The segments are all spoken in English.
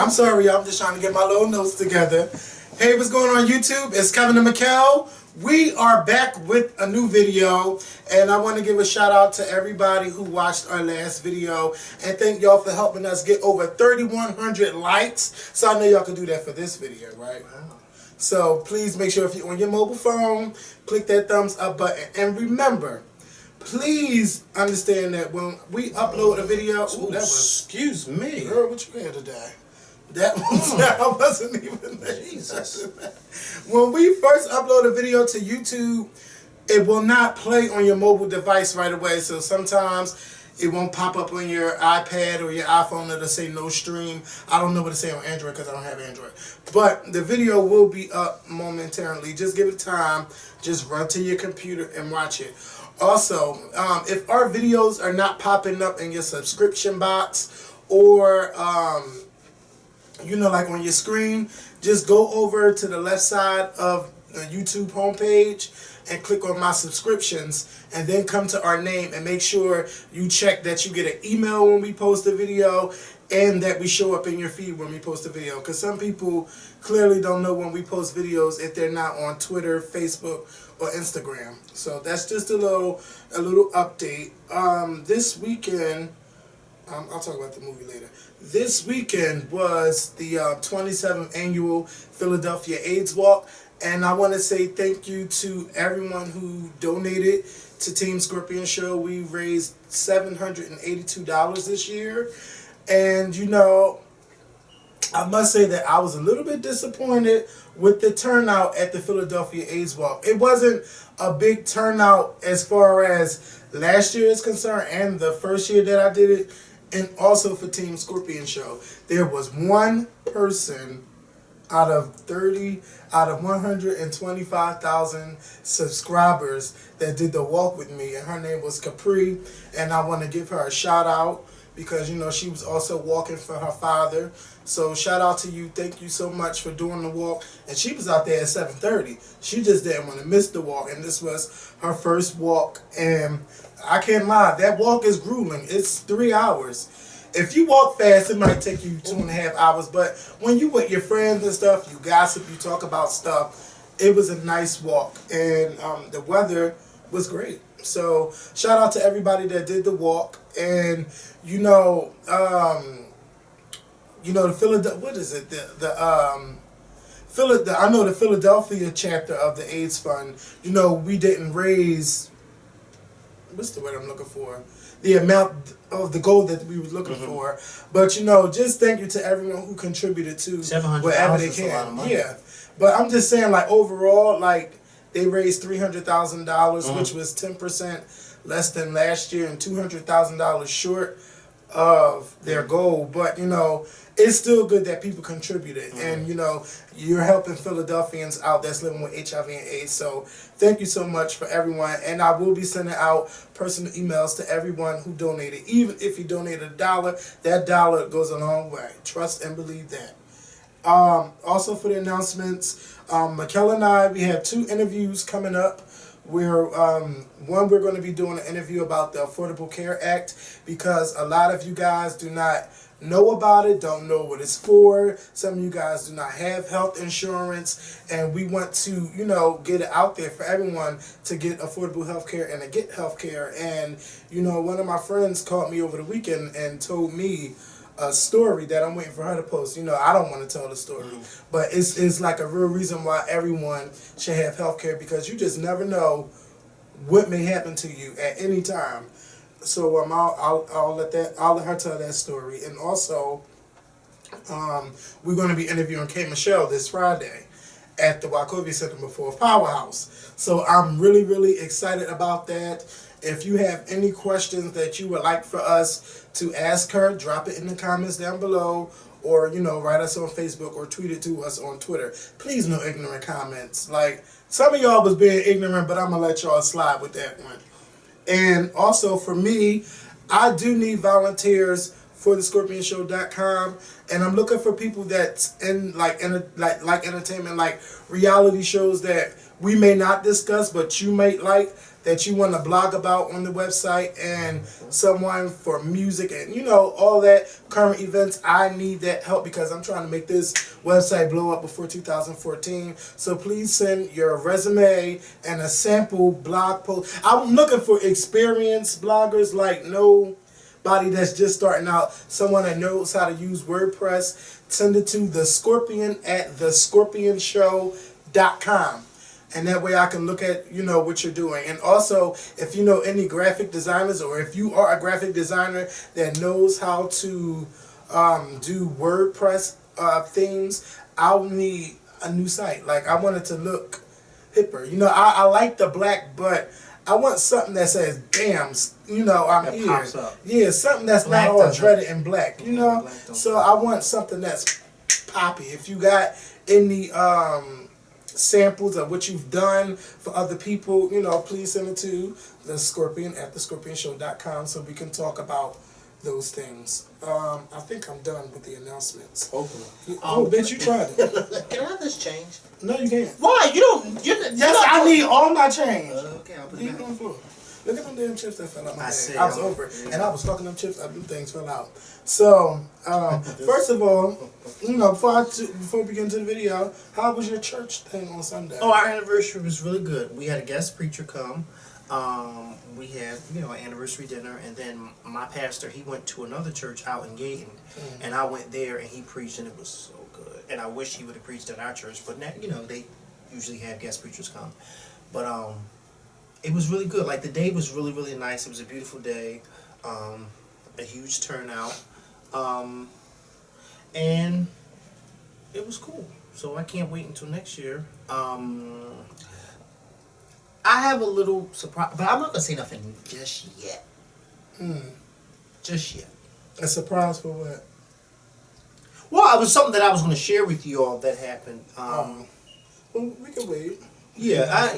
I'm sorry, y'all. I'm just trying to get my little notes together. Hey, what's going on YouTube? It's Kevin and Mikkel. We are back with a new video, and I want to give a shout out to everybody who watched our last video, and thank y'all for helping us get over 3,100 likes. So I know y'all can do that for this video, right? Wow. So please make sure if you're on your mobile phone, click that thumbs up button, and remember, please understand that when we upload a video, excuse me, girl, what you had today? That was I wasn't even there. Jesus. When we first upload a video to YouTube, it will not play on your mobile device right away. So sometimes it won't pop up on your iPad or your iPhone. It'll say no stream. I don't know what to say on Android because I don't have Android. But the video will be up momentarily. Just give it time. Just run to your computer and watch it. Also, if our videos are not popping up in your subscription box or you know, like on your screen, just go over to the left side of the YouTube homepage and click on my subscriptions, and then come to our name and make sure you check that you get an email when we post a video and that we show up in your feed when we post a video, because some people clearly don't know when we post videos if they're not on Twitter, Facebook, or Instagram. So that's just a little update. This weekend, I'll talk about the movie later. This weekend was the 27th annual Philadelphia AIDS Walk, and I want to say thank you to everyone who donated to Team Scorpion Show. We raised $782 this year, and you know, I must say that I was a little bit disappointed with the turnout at the Philadelphia AIDS Walk. It wasn't a big turnout as far as last year is concerned and the first year that I did it. And also for Team Scorpion Show, there was one person out of 125,000 subscribers that did the walk with me, and her name was Capri, and I want to give her a shout out because, you know, she was also walking for her father. So shout out to you. Thank you so much for doing the walk. And she was out there at 7:30. She just didn't want to miss the walk, and this was her first walk, and I can't lie, that walk is grueling. It's 3 hours. If you walk fast, it might take you 2.5 hours. But when you with your friends and stuff, you gossip, you talk about stuff. It was a nice walk, and the weather was great. So shout out to everybody that did the walk. And you know, the Philadelphia. What is it? I know the Philadelphia chapter of the AIDS Fund. You know, we didn't raise. What's the word I'm looking for? The amount of the goal that we were looking for. But, you know, just thank you to everyone who contributed to whatever they can. A lot of money. Yeah. But I'm just saying, like, overall, like, they raised $300,000, which was 10% less than last year and $200,000 short of their goal. But, you know, it's still good that people contributed. And, you know, you're helping Philadelphians out that's living with HIV and AIDS. So thank you so much for everyone. And I will be sending out personal emails to everyone who donated. Even if you donated $1, that dollar goes a long way. Trust and believe that. Also for the announcements, Mikkel and I, we have 2 interviews coming up. We're going to be doing an interview about the Affordable Care Act, because a lot of you guys do not know about it, don't know what it's for. Some of you guys do not have health insurance, and we want to, you know, get it out there for everyone to get affordable health care and to get health care. And, you know, one of my friends called me over the weekend and told me a story that I'm waiting for her to post. You know, I don't want to tell the story, but it's like a real reason why everyone should have health care, because you just never know what may happen to you at any time. So I'll let her tell that story. And also, we're going to be interviewing K. Michelle this Friday at the Wachovia Center before Powerhouse. So I'm really, really excited about that. If you have any questions that you would like for us to ask her, drop it in the comments down below, or, you know, write us on Facebook or tweet it to us on Twitter. Please, no ignorant comments. Like, some of y'all was being ignorant, but I'm going to let y'all slide with that one. And also for me, I do need volunteers for the ScorpionShow.com, and I'm looking for people that's in like entertainment, like reality shows that we may not discuss, but you might like. that you want to blog about on the website, and someone for music and all that current events, I need that help because I'm trying to make this website blow up before 2014. So please send your resume and a sample blog post. I'm looking for experienced bloggers, like nobody that's just starting out, someone that knows how to use WordPress. Send it to the Scorpion at thescorpionshow.com. And that way I can look at, what you're doing. And also, if you know any graphic designers, or if you are a graphic designer that knows how to do WordPress themes, I'll need a new site. Like, I want it to look hipper. I like the black, but I want something that says, bam, I'm that here. Pops up. Yeah, something that's Black not all doesn't. dreaded in black, Yeah, black don't. So I want something that's poppy. If you got any samples of what you've done for other people, please send it to the Scorpion at thescorpionshow.com so we can talk about those things. I think I'm done with the announcements. Hopefully. Bitch, you tried it. Can I have this change? No, you can't. Why? You don't. Yes, I need all my change. Okay, I'll put Leave it it back. on the floor. Look at them damn chips that fell out my I bag. see. I was over it. And I was fucking them chips up, them things fell out. So, first of all, before we get into the video, how was your church thing on Sunday? Oh, our anniversary was really good. We had a guest preacher come. We had, an anniversary dinner, and then my pastor, he went to another church out in Gayton, and I went there, and he preached, and it was so good. And I wish he would have preached at our church, but now, they usually have guest preachers come. But it was really good. Like, the day was really, really nice. It was a beautiful day, a huge turnout, and it was cool. So I can't wait until next year. I have a little surprise, but I'm not gonna say nothing just yet. Just yet. A surprise for what? Well, it was something that I was gonna share with you all that happened. Well, we can wait. I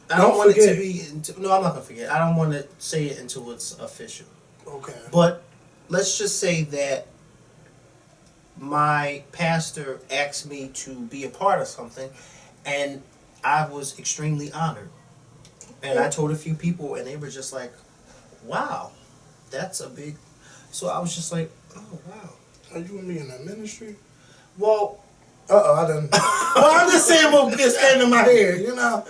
Don't don't want forget. it to be. No, I'm not gonna forget. I don't want to say it until it's official. Okay. But let's just say that my pastor asked me to be a part of something, and I was extremely honored. And I told a few people, and they were just like, wow, that's a big... So I was just like, oh, wow. Are you and me in that ministry? Well... I done. Well, I'm just saying what just came in my head, Well,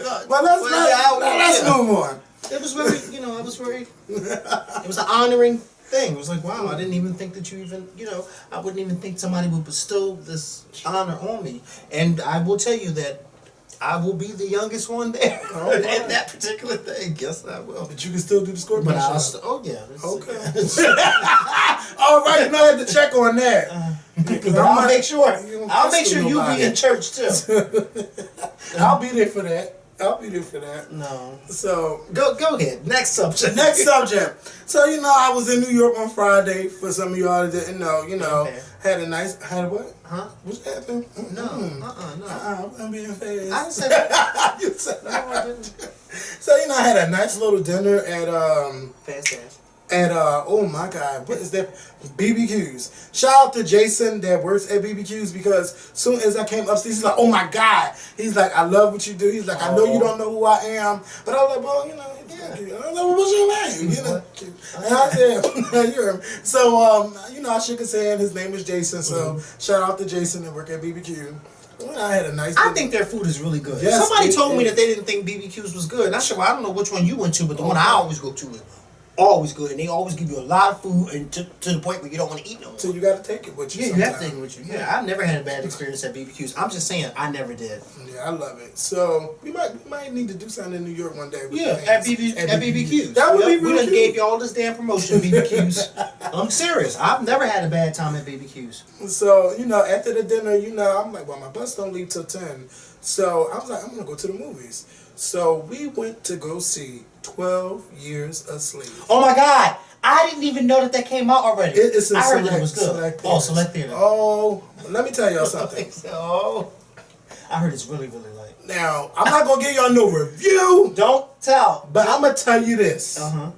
let's move on. It was very, I was very... It was an honoring thing. It was like, wow, I didn't even think that you even, I wouldn't even think somebody would bestow this honor on me. And I will tell you that I will be the youngest one there in that particular thing. Yes, I will. But you can still do the Scorpion But I'll show. yeah. Okay. All right, no, I had to check on that. But I'll make sure. You don't I'll make piss sure with you nobody. be in church too. I'll be there for that. No. So, Go ahead. Next subject. next subject. So, I was in New York on Friday. For some of y'all that didn't know, Okay. had a what? Huh? What's happening? No. No. I'm being fast. I said that. You said No, I didn't. So, I had a nice little dinner at Fast ass. oh my God, what is that? BBQs. Shout out to Jason that works at BBQs, because soon as I came upstairs, he's like, oh my God. He's like, I love what you do. He's like, I know you don't know who I am. But I was like, well, thank you. I don't know, what's your name? And I said, you're him. So, I shook his hand. His name is Jason. So, shout out to Jason that work at BBQ. Well, I had a nice dinner. I think their food is really good. Yes, Somebody it told me is. that they didn't think BBQs was good. And I said, well, I don't know which one you went to, but the one I always go to is always good. And they always give you a lot of food, and to the point where you don't want to eat no more. So you got to take it with you. Yeah, you have to take sometime. it with you. Yeah, I've never had a bad experience at BBQs. I'm just saying, I never did. Yeah, I love it. So we might need to do something in New York one day. With Yeah, the at fans. BBQs. That would be We really done cute. gave you all this damn promotion, BBQs. I'm serious. I've never had a bad time at BBQs. So, after the dinner, I'm like, well, my bus don't leave till 10. So I was like, I'm going to go to the movies. So we went to go see 12 Years a Slave. Oh my God! I didn't even know that came out already. It's a I heard select, that it was good. Select Select theater. Oh, let me tell y'all something. Oh, I heard it's really, really light. Now, I'm not going to give y'all no review, Don't tell. but I'm going to tell you this. Uh-huh.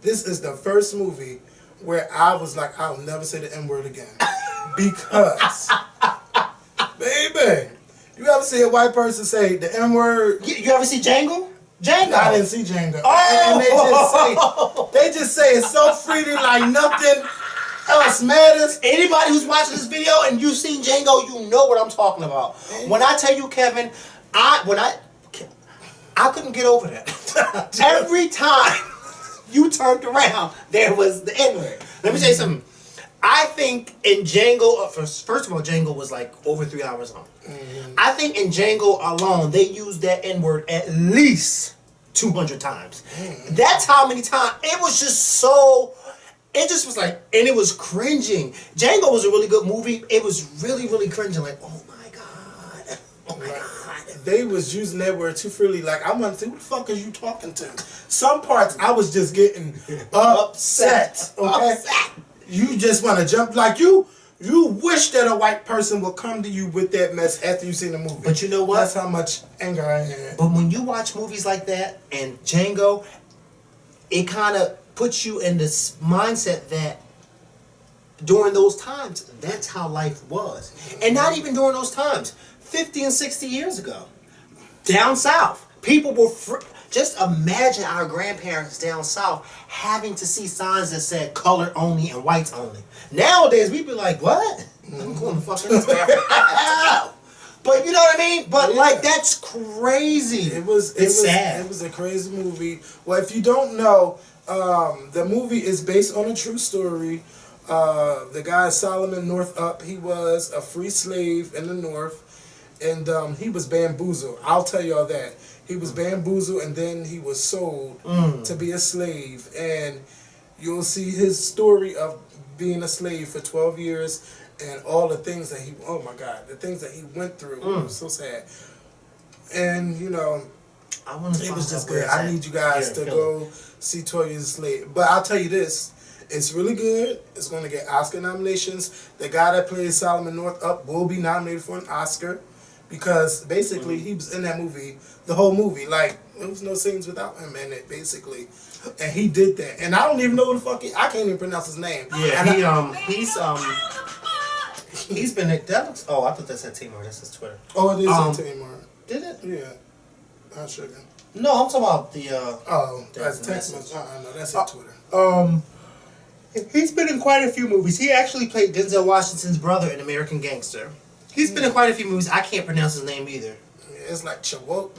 This is the first movie where I was like, I'll never say the N-word again. Because, baby, you ever see a white person say the N-word? You ever see Django? Django. I didn't see Django. Oh! And they just say it's so freely like nothing else matters. Anybody who's watching this video and you've seen Django, you know what I'm talking about. When I tell you, Kevin, I couldn't get over that. Every time you turned around, there was the N-word. Let me tell you something. I think in Django, first of all, Django was like over 3 hours long. I think in Django alone, they used that N-word at least 200 times. That's how many times. It was just so, it just was like, and it was cringing. Django was a really good movie. It was really, really cringing. Like, oh my God. Oh my God. They was using that word too freely. Like, I wanted to say, who the fuck is you talking to? Some parts, I was just getting upset. Okay? Upset. You just want to jump. Like, you wish that a white person would come to you with that mess after you seen the movie. But you know what? That's how much anger I had. But when you watch movies like that and Django, it kind of puts you in this mindset that during those times, that's how life was. And not even during those times. 50 and 60 years ago, down south, people were just imagine our grandparents down south having to see signs that said colored only and whites only. Nowadays, we'd be like, what? I'm going to fucking this bathroom. But you know what I mean? But like, that's crazy. It's sad. It was a crazy movie. Well, if you don't know, the movie is based on a true story. The guy Solomon Northup, he was a free slave in the North. And he was bamboozled. I'll tell y'all that. He was bamboozled and then he was sold to be a slave. And you'll see his story of being a slave for 12 years and all the things that oh my God, the things that he went through. It was so sad. And, you know, it was just good. I need you guys to go see 12 Years a Slave. But I'll tell you this. It's really good. It's going to get Oscar nominations. The guy that plays Solomon Northup will be nominated for an Oscar. Because basically he was in that movie, the whole movie. Like, there was no scenes without him in it, basically. And he did that. And I don't even know who the fuck I can't even pronounce his name. Yeah, he's been that looks. Oh, I thought that said Tamar. That's his Twitter. Oh, it is on Tamar. Did it? Yeah. I should have. No, I'm talking about the. That's text message. No, that's on Twitter. He's been in quite a few movies. He actually played Denzel Washington's brother in American Gangster. He's been in quite a few movies. I can't pronounce his name either. It's like Chipotle.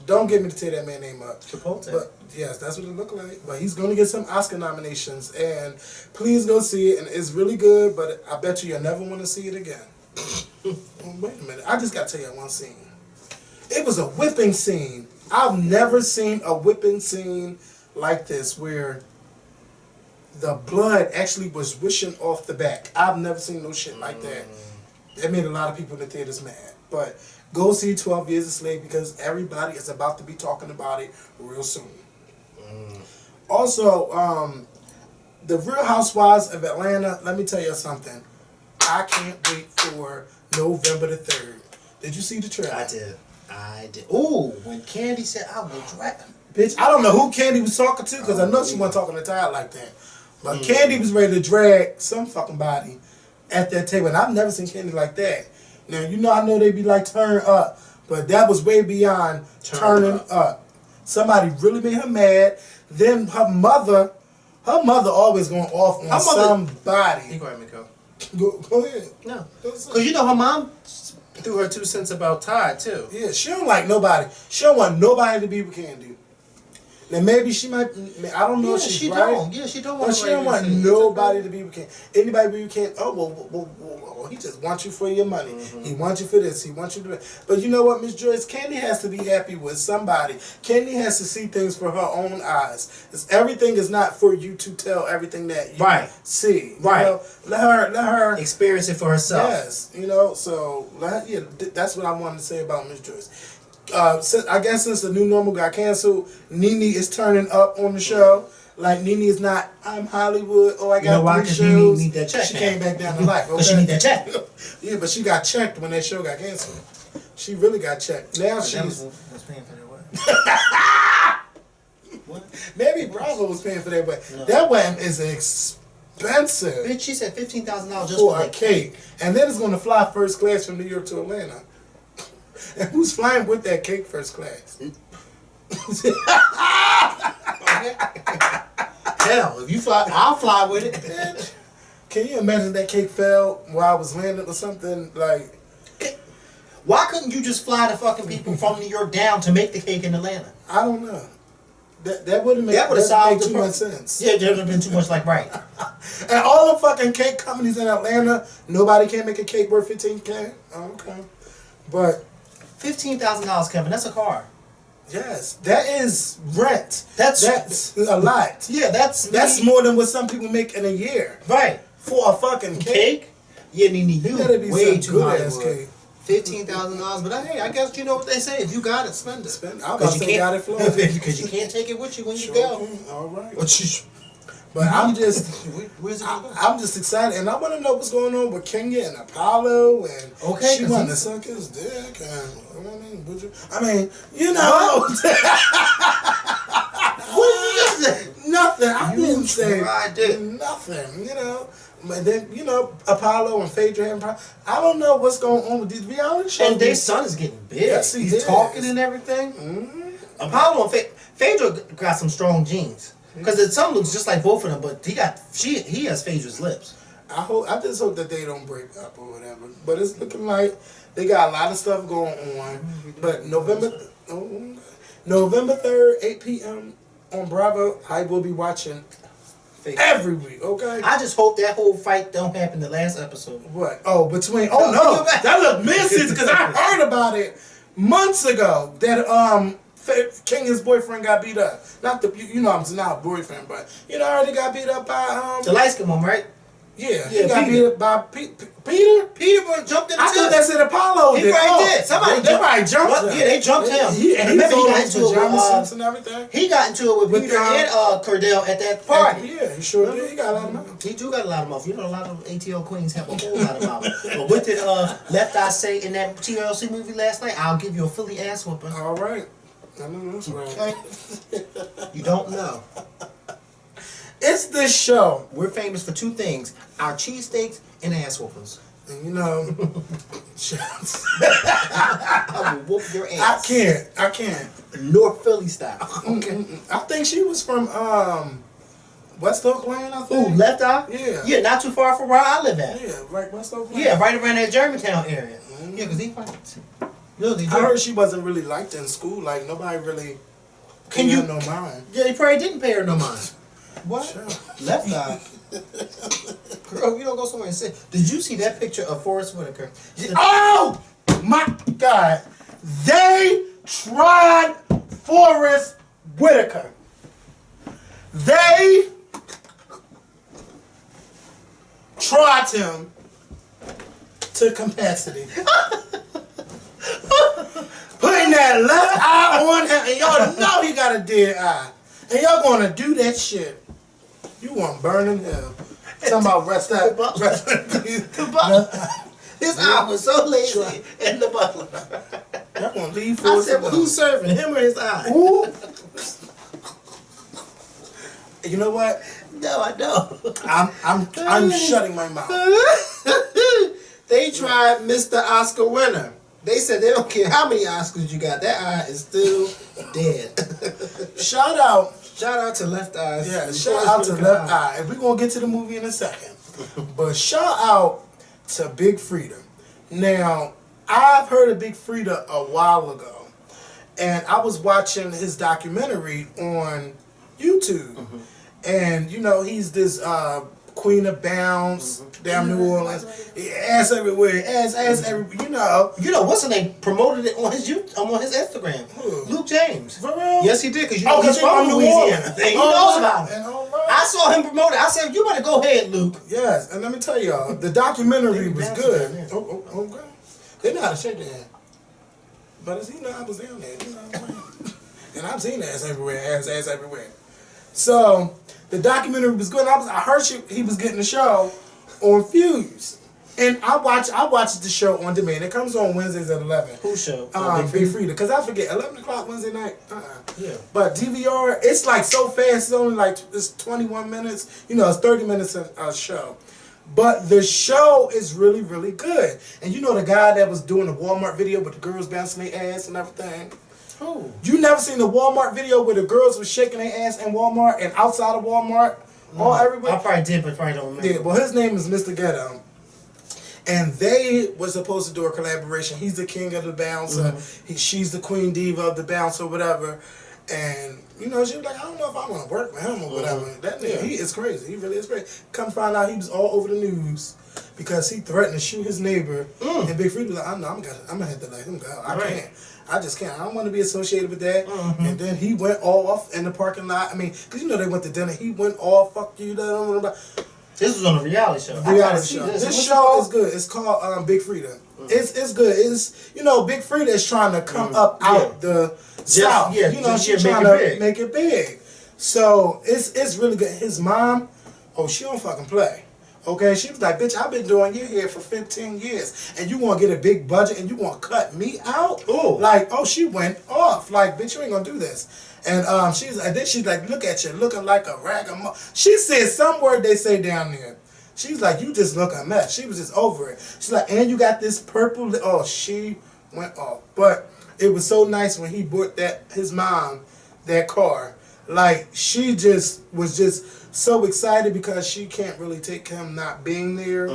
Don't get me to tear that man's name up. Chipotle. But yes, that's what it looked like. But he's gonna get some Oscar nominations, and please go see it. And it's really good. But I bet you'll never want to see it again. Wait a minute. I just gotta tell you one scene. It was a whipping scene. I've never seen a whipping scene like this where the blood actually was wishing off the back. I've never seen no shit like that. That made a lot of people in the theaters mad. But go see 12 Years a Slave because everybody is about to be talking about it real soon. Also, the Real Housewives of Atlanta, let me tell you something. I can't wait for November the 3rd. Did you see the trailer? I did. Ooh, when Candy said I will drag. Bitch, I don't know who Candy was talking to because I know she wasn't talking to Ty like that. But Candy was ready to drag some fucking body at that table. And I've never seen Candy like that. Now, you know, I know they be like, turn up. But that was way beyond turning up. Somebody really made her mad. Then her mother always going off on somebody. You go ahead, Miko. Go ahead. No. Because you know her mom threw her 2 cents about Ty, too. Yeah, she don't like nobody. She don't want nobody to be with Candy. Now maybe she might. I don't know if she's right. Don't. Yeah, she don't want. But she don't want nobody to be with Candy. Anybody be with Candy? Oh well, he just wants you for your money. He wants you for this. He wants you to. But you know what, Miss Joyce? Candy has to be happy with somebody. Candy has to see things for her own eyes. Everything is not for you to tell everything that you see. Right. You know? Let her experience it for herself. Yes. You know. So that's what I wanted to say about Miss Joyce. Since the new normal got canceled, Nene is turning up on the show. Like Nene is not. I'm Hollywood. Oh, I got 3 shows. Need that check. She came back down to life. Okay? But she need that check. Yeah, but she got checked when that show got canceled. She really got checked. Now she's was paying for that what? Maybe Bravo was paying for that, but that one is expensive. Bitch, she said $15,000 just for a cake, and then it's going to fly first class from New York to Atlanta. And who's flying with that cake first class? Okay. Hell, if you fly, I'll fly with it. Bitch. Can you imagine that cake fell while I was landing or something? Like, Why couldn't you just fly the fucking people from New York down to make the cake in Atlanta? I don't know. That wouldn't make, That would have that solved make the too problem. much sense. Yeah, there would have been too much like right. And all the fucking cake companies in Atlanta, nobody can make a cake worth $15K. Okay, but $15,000, Kevin. That's a car. yes, that is rent. That's a lot. Yeah, That's more than what some people make in a year right. for a fucking cake. Cake? Yeah, Nene, It better be you way some too good high. ass cake. $15,000, but hey, I guess you know what they say. If you got it, spend it. Spend it. I was about to say got it flowing. Because you can't take it with you when you go. All right. But But I'm just, where's it gonna go? I'm just excited, and I want to know what's going on with Kenya and Apollo, and Okay, she 'cause wanted to he's- suck his dick, and I mean, you know, What did you just say? nothing. I You didn't say tried it. nothing. You know, but then Apollo and Phaedra and I don't know what's going on with these reality shows. And their son is getting big. Yes, he He's is. talking and everything. Apollo and Phaedra got some strong genes. Because the son looks just like both of them, but he has Phaedra's lips. I just hope that they don't break up or whatever. But it's looking like they got a lot of stuff going on. But November 3rd, 8 p.m. on Bravo, I will be watching every week, okay? I just hope that whole fight don't happen the last episode. What? Oh, no. That looked missing because I heard about it months ago that Kenya's boyfriend got beat up. Not the, I'm not a boyfriend, but I heard he got beat up by The light skin one, right? Yeah, Yeah, he got Peter. beat up by Peter. Peter jumped in the I thought that said Apollo. He probably did. Somebody they probably jumped Well, him. yeah, they jumped him. He Remember, he was got on into it with, pajama suits and everything. He got into it with With, Peter and Cordell at that party. Yeah, he sure did. He got a lot of money. He do got a lot of mouth. You know, a lot of ATL queens have a whole lot of mouth. But what did Left Eye say in that TLC movie last night? I'll give you a Philly ass whooping. All right. I know that's right. Okay. You don't know. It's this show. We're famous for two things: our cheesesteaks and ass whoopings. And I will whoop your ass. I can't. North Philly style. Okay. I think she was from West Oak Lane, I think. Ooh, Left Eye? Yeah. Yeah, not too far from where I live at. Yeah, right West Oak Lane. Yeah, right around that Germantown area. Yeah, because he fights. Look, I heard she wasn't really liked in school. Like nobody really Can you- no mind. Yeah, he probably didn't pay her no mind. What? Sure. Left Eye. Girl, you don't go somewhere and say. Did you see that picture of Forrest Whitaker? Oh my God! They tried Forrest Whitaker. They tried him to capacity. Putting that left eye on him, and y'all know he got a dead eye. And y'all gonna do that shit. You want burn in hell. Talking about rest out. The butler. His eye was so lazy, and the butler. Y'all gonna leave I Forrest said, well, alone. who's serving, him or his eye? Ooh. You know what? No, I don't. I'm shutting my mouth. They tried Mr. Oscar winner. They said they don't care how many Oscars you got. That eye is still dead. Shout out. Shout out to Left Eye. Yeah, shout out to Left Eye. And we're gonna get to the movie in a second. But shout out to Big Freedia. Now, I've heard of Big Freedia a while ago. And I was watching his documentary on YouTube. And he's this Queen of Bounce, down New Orleans. Ass everywhere, ass everywhere, You know what's the name? Promoted it on his on his Instagram. Who? Luke James. For real? Yes, he did. Because Oh, he's from New Louisiana. Orleans. He knows about it. And all right. I saw him promote it. I said, "You better go ahead, Luke." Yes, and let me tell y'all, the documentary was bouncing good. down there. Oh, okay. They know how to shake their hand. But as I was down there, and I've seen ass everywhere, ass everywhere. So the documentary was good. I heard he was getting the show on Fuse. And I watch the show on demand. It comes on Wednesdays at 11. Who show? Big Freedia. Because I forget, 11 o'clock Wednesday night? Yeah. But DVR, it's like so fast. It's only like, it's 21 minutes. It's 30 minutes a show. But the show is really, really good. And the guy that was doing the Walmart video with the girls bouncing their ass and everything? Who? You never seen the Walmart video where the girls were shaking their ass in Walmart and outside of Walmart? No, Everybody? I probably did, but probably don't remember. Yeah, well, his name is Mr. Ghetto. And they were supposed to do a collaboration. He's the king of the bouncer. She's the queen diva of the bouncer, whatever. And, you know, she was like, I don't know if I want to work with him or whatever. That nigga, he is crazy. He really is crazy. Come find out he was all over the news because he threatened to shoot his neighbor. And Big Freedia was like, I'm going to have to let him go. I can't. I just can't. I don't want to be associated with that. And then he went off in the parking lot. I mean, because, you know, they went to dinner. He went off, fuck you, This was on a reality show. Reality show. This show is good. It's called Big Freedia. It's good. It's, you know, Big Freedia is trying to come up out the South. Yeah, you know, she's trying to make it big. So it's really good. His mom, she don't fucking play. Okay, she was like, bitch, I've been doing your hair for 15 years, and you want to get a big budget, and you want to cut me out? Ooh. Like, she went off. Like, bitch, you ain't gonna do this. And then she's like, look at you, looking like a rag of She said some word they say down there. She's like, you just look a mess. She was just over it. She's like, and you got this purple. She went off. But it was so nice when he bought his mom that car. Like, she just was just so excited because she can't really take him not being there.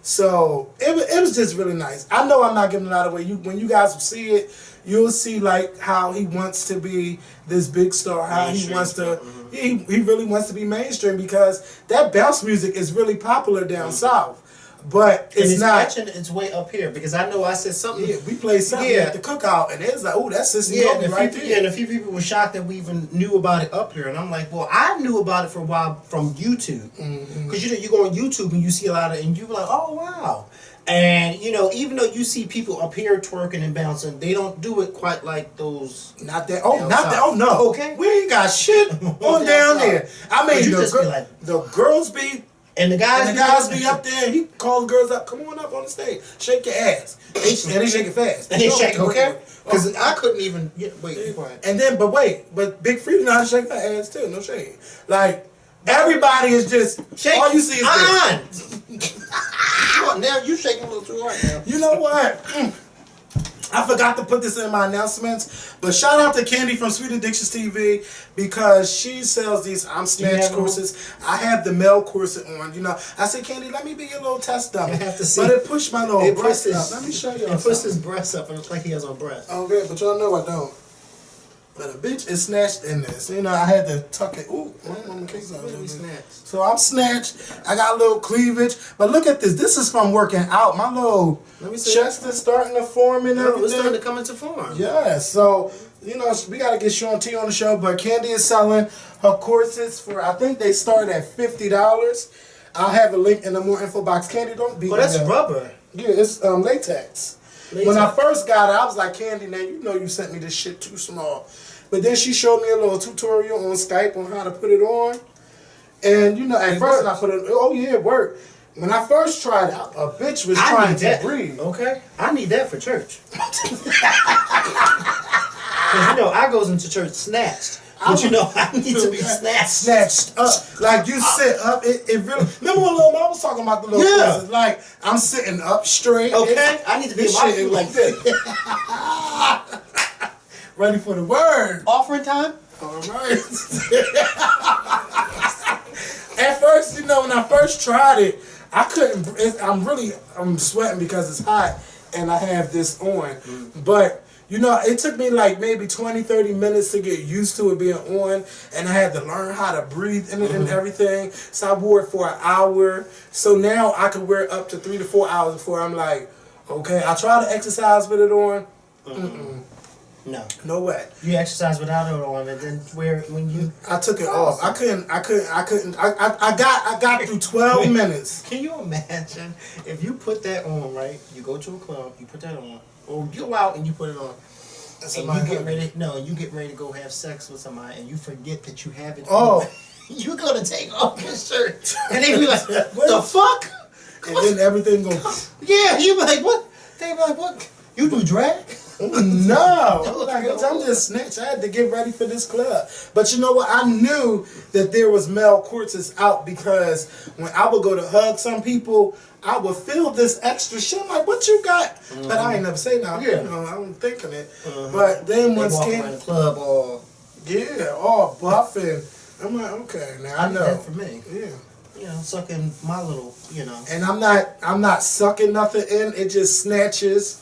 So it was just really nice. I know I'm not giving it out away. When you guys see it, you'll see like how he wants to be this big star. How he wants to, he really wants to be mainstream because that bounce music is really popular down south. But it's not. Catching its way up here because I know I said something. Yeah, we played something at the cookout, and it was like, oh, that's Sister Kobe right there. Yeah, and a few people were shocked that we even knew about it up here, and I'm like, well, I knew about it for a while from YouTube, because you go on YouTube and you see a lot of, and you're like, oh wow, and you know, even though you see people up here twerking and bouncing, they don't do it quite like those. Not that. Oh, not that. Oh no. Okay, we ain't got shit on down there. I mean, the girls be. And the guys be up there, and he calls girls up, come on up on the stage, shake your ass. And they shake it fast. And they shake, okay? Because I couldn't even, wait, be quiet. And then, but Big Freedia know how to shake her ass too, no shade. Like, everybody is just, shake. All you see is this. Now you shaking a little too hard now. You know what? I forgot to put this in my announcements, but shout out to Candy from Sweet Addictions TV because she sells these Snatch corsets. I have the male corset on. You know, I said, Candy, let me be your little test dummy. I have to see. But it pushed my little breast up. Let me show you. It pushed his breast up and it's like he has on breast. Okay, but y'all know I don't. But a bitch is snatched in this. You know, I had to tuck it. Ooh, so I'm snatched. I got a little cleavage. But look at this. This is from working out. My little chest is starting to form and everything. It's starting to come into form. Yeah, so, you know, we got to get Sean T on the show. But Candy is selling her corsets for, I think they start at $50. I'll have a link in the more info box. Candy, don't be. Oh, that's rubber. Yeah, it's latex. When I first got it, I was like, Candy, now you know you sent me this shit too small. But then she showed me a little tutorial on Skype on how to put it on. And, you know, at first I put it, it worked. When I first tried it, a bitch was trying to breathe. Okay. I need that for church. Because, you know, I goes into church snatched. But you know, I need to be snatched. Snatched up. Like you sit up. It really. Remember when Lil Mom was talking about the little courses? Like, I'm sitting up straight. Okay. I need to be shit like this. Ready for the word. Offering time? All right. At first, you know, when I first tried it, I couldn't. I'm sweating because it's hot and I have this on. But, you know, it took me like maybe 20, 30 minutes to get used to it being on. And I had to learn how to breathe in it and everything. So I wore it for an hour. So now I can wear it up to 3 to 4 hours before I'm like, okay. I try to exercise with it on. No way. You exercise without it on, and then when you? I took it off. I couldn't. I got through 12 minutes. Can you imagine if you put that on, right? You go to a club, you put that on, or you go out and you put it on, and you get ready to go have sex with somebody, and you forget that you have it. Oh, you're gonna take off your shirt, and they be like, "What the fuck?" And then everything goes. Yeah, you be like, "What?" They be like, "What? You do drag?" No, like, I'm just snatched. I had to get ready for this club. But you know what? I knew that there was male corsets out because when I would go to hug some people, I would feel this extra shit. I'm like, what you got? But I ain't never say nothing. Yeah. You know, I'm thinking it. But then once walk around the club all buffing. I'm like, okay, now I know. that for me. Yeah. You know, sucking my little, you know. And I'm not sucking nothing in. It just snatches.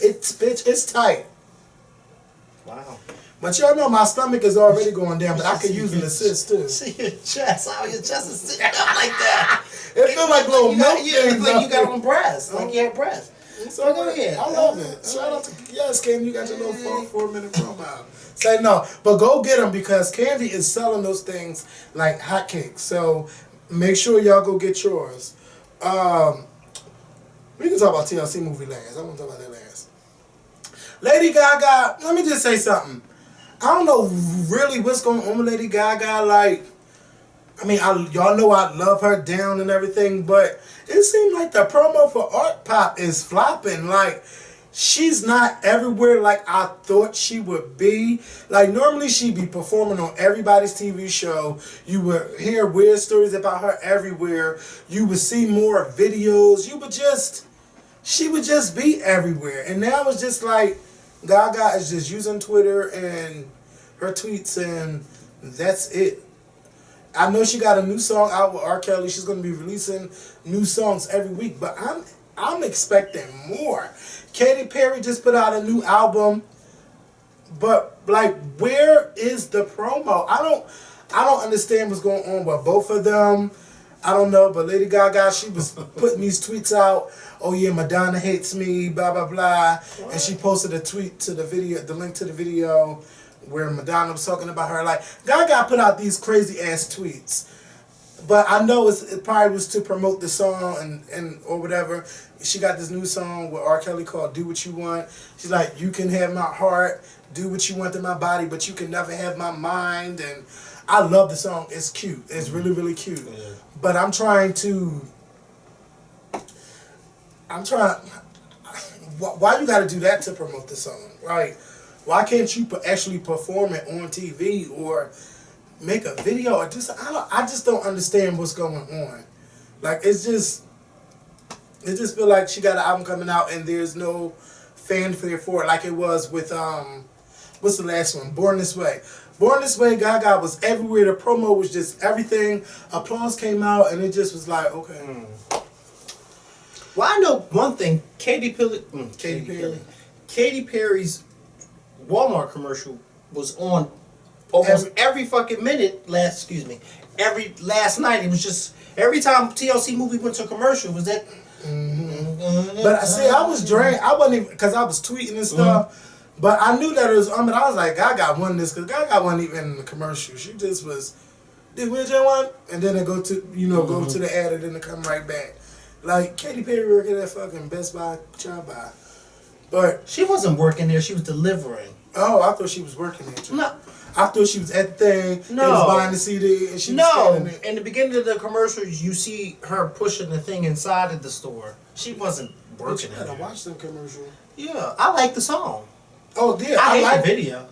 It's tight. Wow. But y'all know my stomach is already going down, but I could use an assist too. See your chest, how your chest is sitting up like that. It feel like little milk You look things like up you got there. on breast, like you had breast. So Go ahead. I love it. Shout out to Candy. You got your little 4-minute promo. Say no, but go get them because Candy is selling those things like hotcakes. So make sure y'all go get yours. We can talk about TLC movie last. I want to talk about that last. Lady Gaga. Let me just say something. I don't know really what's going on with Lady Gaga. Like, I mean, y'all know I love her down and everything, but it seems like the promo for Art Pop is flopping. Like, she's not everywhere like I thought she would be. Like, normally she'd be performing on everybody's TV show. You would hear weird stories about her everywhere. You would see more videos. She would just be everywhere. And now it's just like Gaga is just using Twitter and her tweets, and that's it. I know she got a new song out with R. Kelly. She's going to be releasing new songs every week, but I'm expecting more. Katy Perry just put out a new album, but like, where is the promo? I don't understand what's going on with both of them. I don't know, but Lady Gaga, she was putting these tweets out. Oh yeah, Madonna hates me, blah blah blah, what? And she posted a tweet to the video, the link to the video, where Madonna was talking about her. Like, Gaga put out these crazy ass tweets, but I know it probably was to promote the song and or whatever. She got this new song with R. Kelly called "Do What You Want." She's like, "You can have my heart, do what you want to my body, but you can never have my mind." And I love the song. It's cute. It's really really cute. Yeah. But I'm trying. Why you got to do that to promote the song, right? Why can't you actually perform it on TV or make a video or just? I just don't understand what's going on. Like, it just feel like she got an album coming out and there's no fanfare for it, like it was with what's the last one? Born This Way. Born This Way, Gaga was everywhere. The promo was just everything. Applause came out and it just was like, okay. Well, I know one thing. Katy Perry's Walmart commercial was on almost every fucking minute last night. It was just every time TLC movie went to a commercial, was that. But see, I was drained. I wasn't even, because I was tweeting and stuff. But I knew that it was. I mean, I was like, Gaga won this because Gaga wasn't even in the commercial. She just was. Did we just one? And then it go to go to the ad and then it come right back. Like, Katy Perry working at fucking Best Buy, Child Buy. But she wasn't working there. She was delivering. Oh, I thought she was working there too. No. I thought she was at the thing. No. Was buying the CD and she was standing there. In the beginning of the commercials, you see her pushing the thing inside of the store. She wasn't working there. I watched the commercial. Yeah, I like the song. Oh, yeah. I hate the video.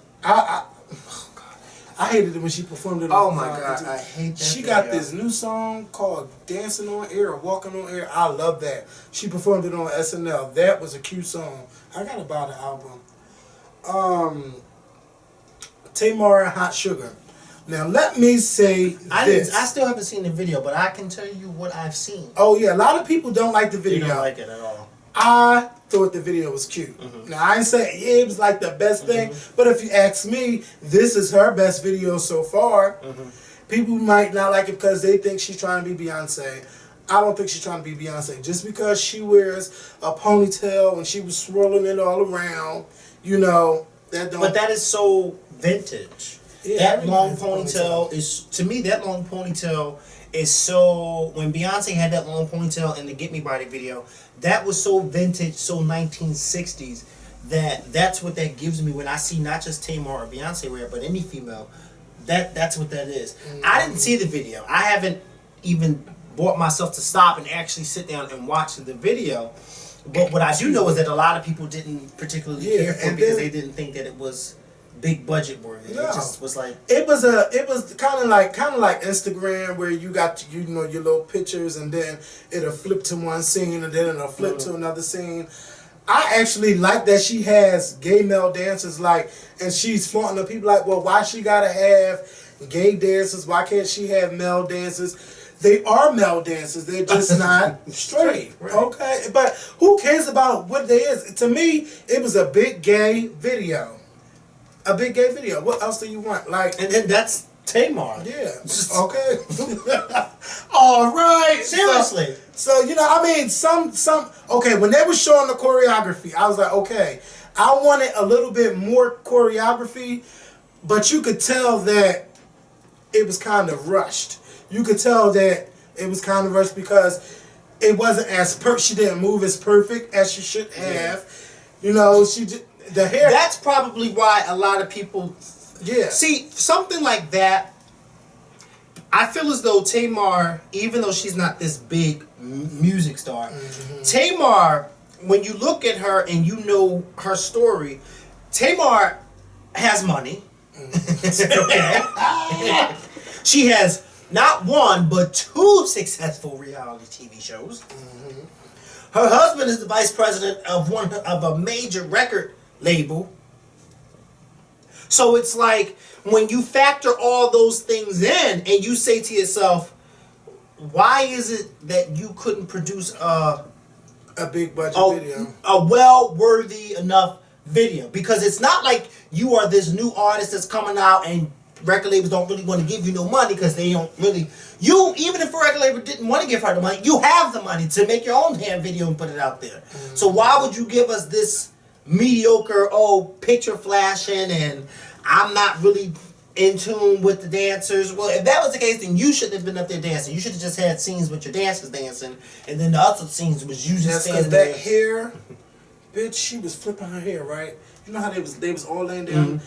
I hated it when she performed it. Oh my god, I hate that. She got this new song called "Dancing on Air" or "Walking on Air." I love that. She performed it on SNL. That was a cute song. I gotta buy the album. Tamar and Hot Sugar. Now let me say this. I still haven't seen the video, but I can tell you what I've seen. Oh yeah, a lot of people don't like the video. They don't like it at all. I thought the video was cute. Now, I ain't saying it was like the best thing, but if you ask me, this is her best video so far. People might not like it because they think she's trying to be Beyonce. I don't think she's trying to be Beyonce. Just because she wears a ponytail and she was swirling it all around, that don't... But that is so vintage. Yeah, that long ponytail is, to me, that long ponytail is so, when Beyonce had that long ponytail in the Get Me Body video, that was so vintage, so 1960s, that's what that gives me when I see not just Tamar or Beyonce wear it, but any female. That's what that is. I didn't see the video. I haven't even brought myself to stop and actually sit down and watch the video. But what I do know is that a lot of people didn't particularly care for it because they didn't think that it was big budget worthy. No. It just was like it was kind of like Instagram where you got your little pictures and then it'll flip to one scene and then it'll flip to another scene. I actually like that she has gay male dancers and she's flaunting the people like, well, why she gotta have gay dancers? Why can't she have male dancers? They are male dancers. They're just not straight. Right. Okay, but who cares about what they is? To me, it was a big gay video. A big gay video. What else do you want? And then that's Tamar. Yeah. Okay. All right. Seriously. So some. Okay, when they were showing the choreography, I was like, okay, I wanted a little bit more choreography, but you could tell that it was kind of rushed. You could tell that it was kind of rushed because it wasn't she didn't move as perfect as she should have. Yeah. She did. The hair. That's probably why a lot of people. Yeah. See, something like that. I feel as though Tamar, even though she's not this big music star, Tamar, when you look at her and you know her story, Tamar has money. She has not one but 2 successful reality TV shows. Her husband is the vice president of a major record label. So it's like when you factor all those things in and you say to yourself, why is it that you couldn't produce a big budget video, a well-worthy enough video? Because it's not like you are this new artist that's coming out and record labels don't really want to give you no money because they don't really. Even if a record label didn't want to give her the money, you have the money to make your own damn video and put it out there. So why would you give us this mediocre, picture flashing and I'm not really in tune with the dancers? Well, if that was the case, then you shouldn't have been up there dancing. You should have just had scenes with your dancers dancing, and then the other scenes was you just standing there. That hair, bitch, she was flipping her hair, right? You know how they was all laying down,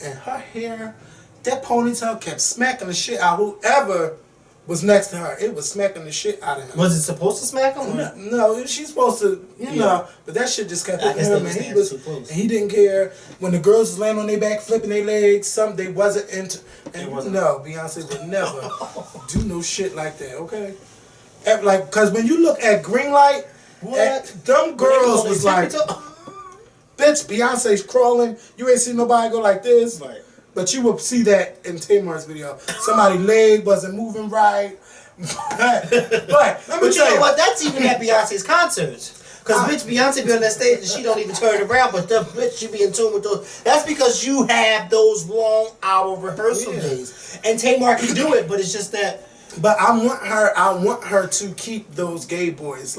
and her hair, that ponytail kept smacking the shit out whoever was next to her. It was smacking the shit out of him. Was it supposed to smack him? No, she's supposed to, but that shit just kept hitting him, and he didn't care. When the girls was laying on their back, flipping their legs, they wasn't into. No, Beyonce would never do no shit like that. Okay, because when you look at Greenlight, them girls was like, bitch, Beyonce's crawling. You ain't seen nobody go like this. Right. But you will see that in Tamar's video. Somebody's leg wasn't moving right. But let me tell you what? That's even at Beyonce's concerts. Because bitch, Beyonce be on that stage and she don't even turn around, but the bitch she be in tune with those. That's because you have those long hour rehearsal days, and Tamar can do it. But it's just that. But I want her to keep those gay boys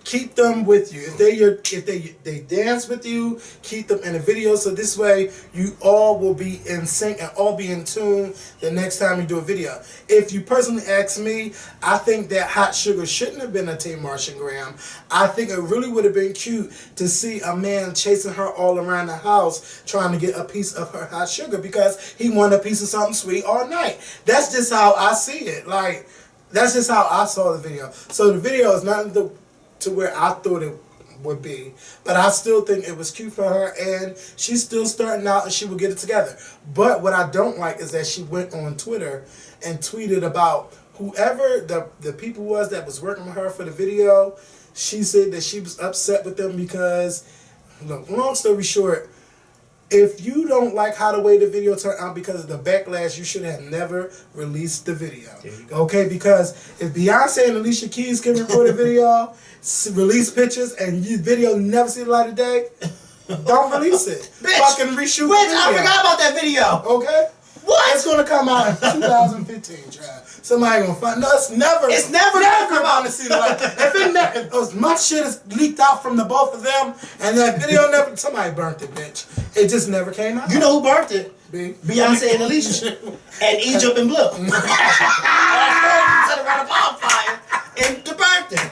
keep them with you. If they dance with you, keep them in the video. So this way, you all will be in sync and all be in tune the next time you do a video. If you personally ask me, I think that Hot Sugar shouldn't have been a Tamar Graham. I think it really would have been cute to see a man chasing her all around the house trying to get a piece of her hot sugar because he wanted a piece of something sweet all night. That's just how I see it. That's just how I saw the video. So the video is not to where I thought it would be. But I still think it was cute for her, and she's still starting out and she will get it together. But what I don't like is that she went on Twitter and tweeted about whoever the people was that was working with her for the video. She said that she was upset with them because, look, long story short, if you don't like how the way the video turned out because of the backlash, you should have never released the video. Okay, because if Beyonce and Alicia Keys can record a video, release pictures, and your video never see the light of day, don't release it. Bitch, fucking reshoot the video. I forgot about that video. Okay? What? It's gonna come out in 2015, child. Somebody gonna find. No, it's never gonna come out to see the light. If my shit is leaked out from the both of them, and that video never, somebody burnt it, bitch. It just never came out. You know who burnt it? Beyonce and Alicia and Egypt and Blue. All four set around a bonfire and burnt it.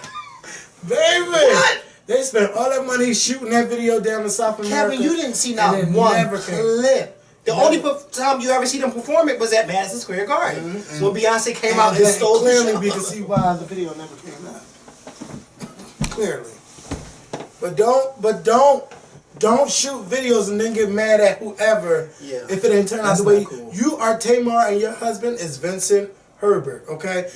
Baby, what? They spent all that money shooting that video down in South America. Kevin, you didn't see not one clip. The only time you ever see them perform it was at Madison Square Garden when Beyonce came out and stole the show. Clearly, we can see why the video never came out. Clearly. But don't shoot videos and then get mad at whoever if it ain't turn out the way you are. Tamar and your husband is Vincent Herbert, okay?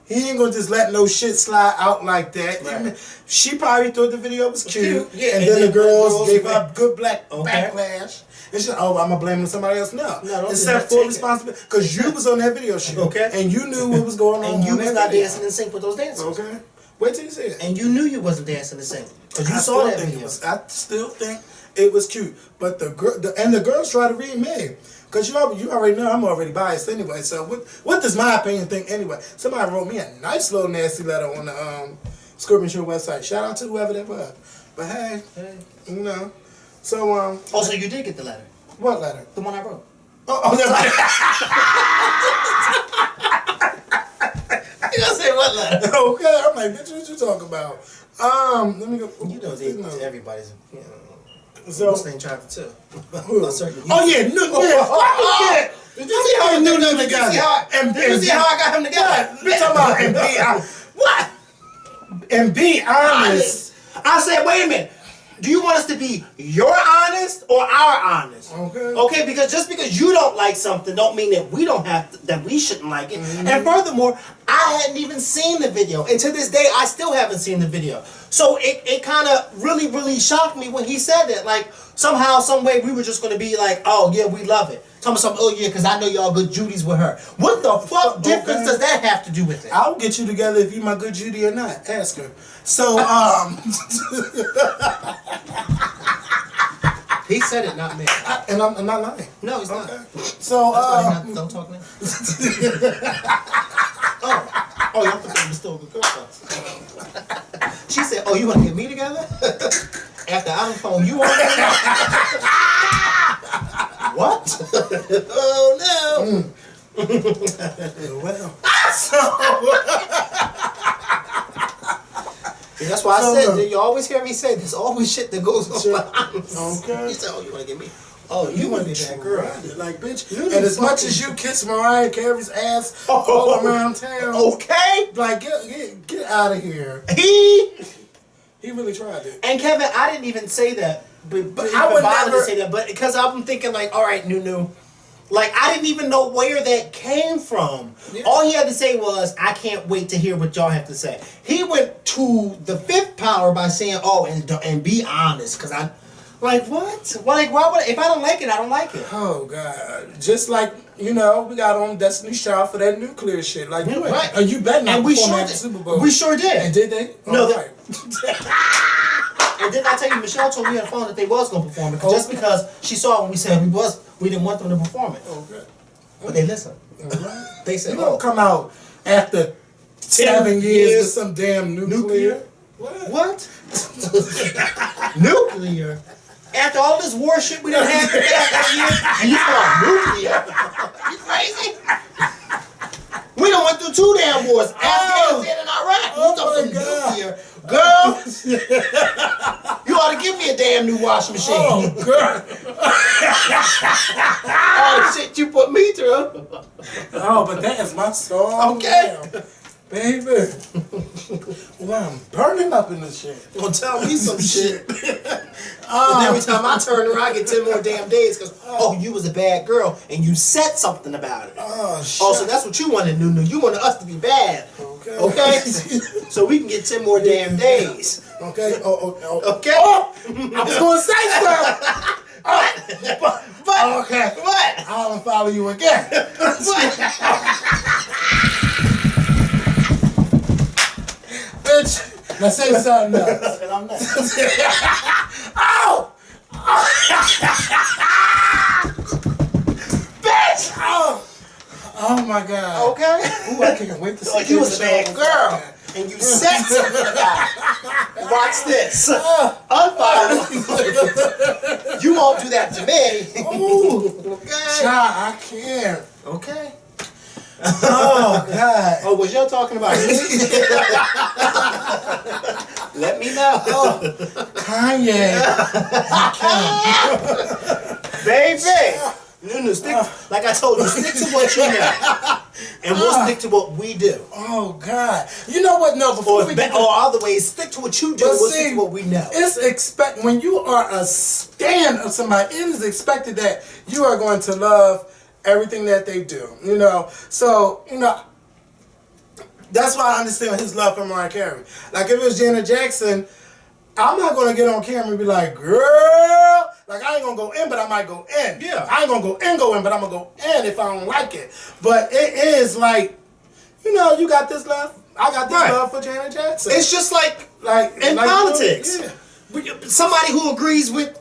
He ain't gonna just let no shit slide out like that. Right. She probably thought the video was cute, yeah, and then the girls gave her good okay. backlash. And she's like, oh, I'm gonna blame it on somebody else. No, don't accept full responsibility because you was on that video shoot, okay, and you knew what was going on. And you was not video. dancing in sync with those dancers. Okay, wait till you see it. And you knew you wasn't dancing in sync because you saw that video. I still think it was cute, but the girls try to read me. Because you already know I'm already biased anyway. So what does my opinion think anyway? Somebody wrote me a nice little nasty letter on the Scorpion Show website. Shout out to whoever that was. But hey, you know. So Also, you did get the letter. What letter? The one I wrote. Oh, that's You gonna say what letter? Okay, I'm like, bitch, what you talking about? Let me go. You know, everybody's. You know. So, what's name tried to too? Oh yeah, Did you see how I knew them together? Did you see how I got him together? Bitch, talking about and be what? And be honest. I said, wait a minute. Do you want us to be your honest or our honest? Okay, because just because you don't like something don't mean that we don't have to, that we shouldn't like it. Mm-hmm. And furthermore, I hadn't even seen the video. And to this day, I still haven't seen the video. So it kind of really, really shocked me when he said that. Like, somehow, some way, we were just going to be like, oh, yeah, we love it. Tell me something, oh, yeah, because I know y'all good Judies with her. What the fuck difference does that have to do with it? I'll get you together if you my good Judy or not. Ask her. So, he said it, not me. And I'm not lying. No, he's not. So, don't talk now. Oh, y'all think I'm still a good girl. She said, oh, you want to get me together? After I done phone you on there? What? Oh, no. Well, See, that's why I said, you always hear me say, there's always shit that goes on behind. Okay. You said, oh, you want to get me? Oh, you want to be that girl. Like, bitch. And as much as you kiss Mariah Carey's ass all around town. Okay. Like, get out of here. He really tried it. And Kevin, I didn't even say that. But I would bother to say that. But because I'm thinking like, all right, Nunu. Like, I didn't even know where that came from. Yeah. All he had to say was, I can't wait to hear what y'all have to say. He went to the fifth power by saying, oh, and be honest. Because I... Like, what? Well, like, why would if I don't like it, I don't like it. Oh, God. Just like, you know, we got on Destiny's Child for that nuclear shit. Like, you, right. You better not perform at the Super Bowl. We sure did. And did they? No, right. And didn't I tell you, Michelle told me on the phone that they was going to perform it. Just because she saw it when we said we didn't want them to perform it. Okay. But they listened. Right. They said, you don't come out after 7 years with some damn nuclear. What? Nuclear? After all this war shit we done had that year, and you call nuclear? You crazy? We done went through 2 damn wars, Afghanistan and Iraq. You talking nuclear? Girl, you ought to give me a damn new washing machine. Oh, girl. All the shit you put me through. Oh, but that is my song. Okay. Now. Baby. Well, I'm burning up in this shit. Well, tell me some shit. And every time I turn around, I get 10 more damn days because, you was a bad girl and you said something about it. Oh, shit. Oh, so that's what you wanted, Nunu. You wanted us to be bad. Okay? So we can get 10 more damn days. Okay? Okay? Oh, I was going to say something. But okay. What? I don't follow you again. What? Bitch, now say something else. And I'm not. Ow! Bitch! Oh my God. Okay? Ooh, I can't wait to see you was a bad girl. And you said something about it. Watch this. Unfollow. You won't do that to me. Ooh. Okay? Child, I can't. Okay. Oh, God. Oh, was y'all talking about me? Let me know. Kanye. I can't. Baby. No, stick. Like I told you, stick to what you know, and we'll stick to what we do. Oh God! You know what? No, before Or other ways, stick to what you do. We'll stick to what we know. It's when you are a stan of somebody, it is expected that you are going to love everything that they do. You know, so that's why I understand his love for Mariah Carey. Like if it was Janet Jackson, I'm not gonna get on camera and be like, girl. Like, I ain't gonna go in, but I might go in. Yeah. I ain't gonna go in, but I'm gonna go in if I don't like it. But it is like, you got this love. I got this love for Janet Jackson. It's just like in politics. Somebody who agrees with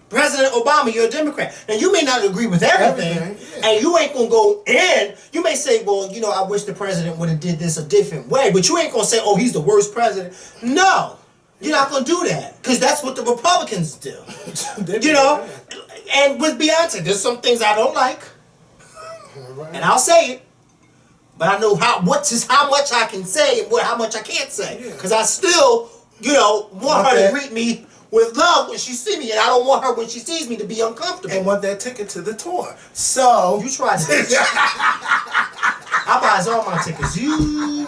President Obama, you're a Democrat. Now, you may not agree with everything, and you ain't gonna go in. You may say, well, I wish the president would have did this a different way, but you ain't gonna say, oh, he's the worst president. No. You're not going to do that because that's what the Republicans do. And with Beyonce, there's some things I don't like, and I'll say it, but I know how much I can say and how much I can't say because I still, want her to greet me with love when she sees me, and I don't want her when she sees me to be uncomfortable. And want that ticket to the tour. So you try to. I buys all my tickets. You.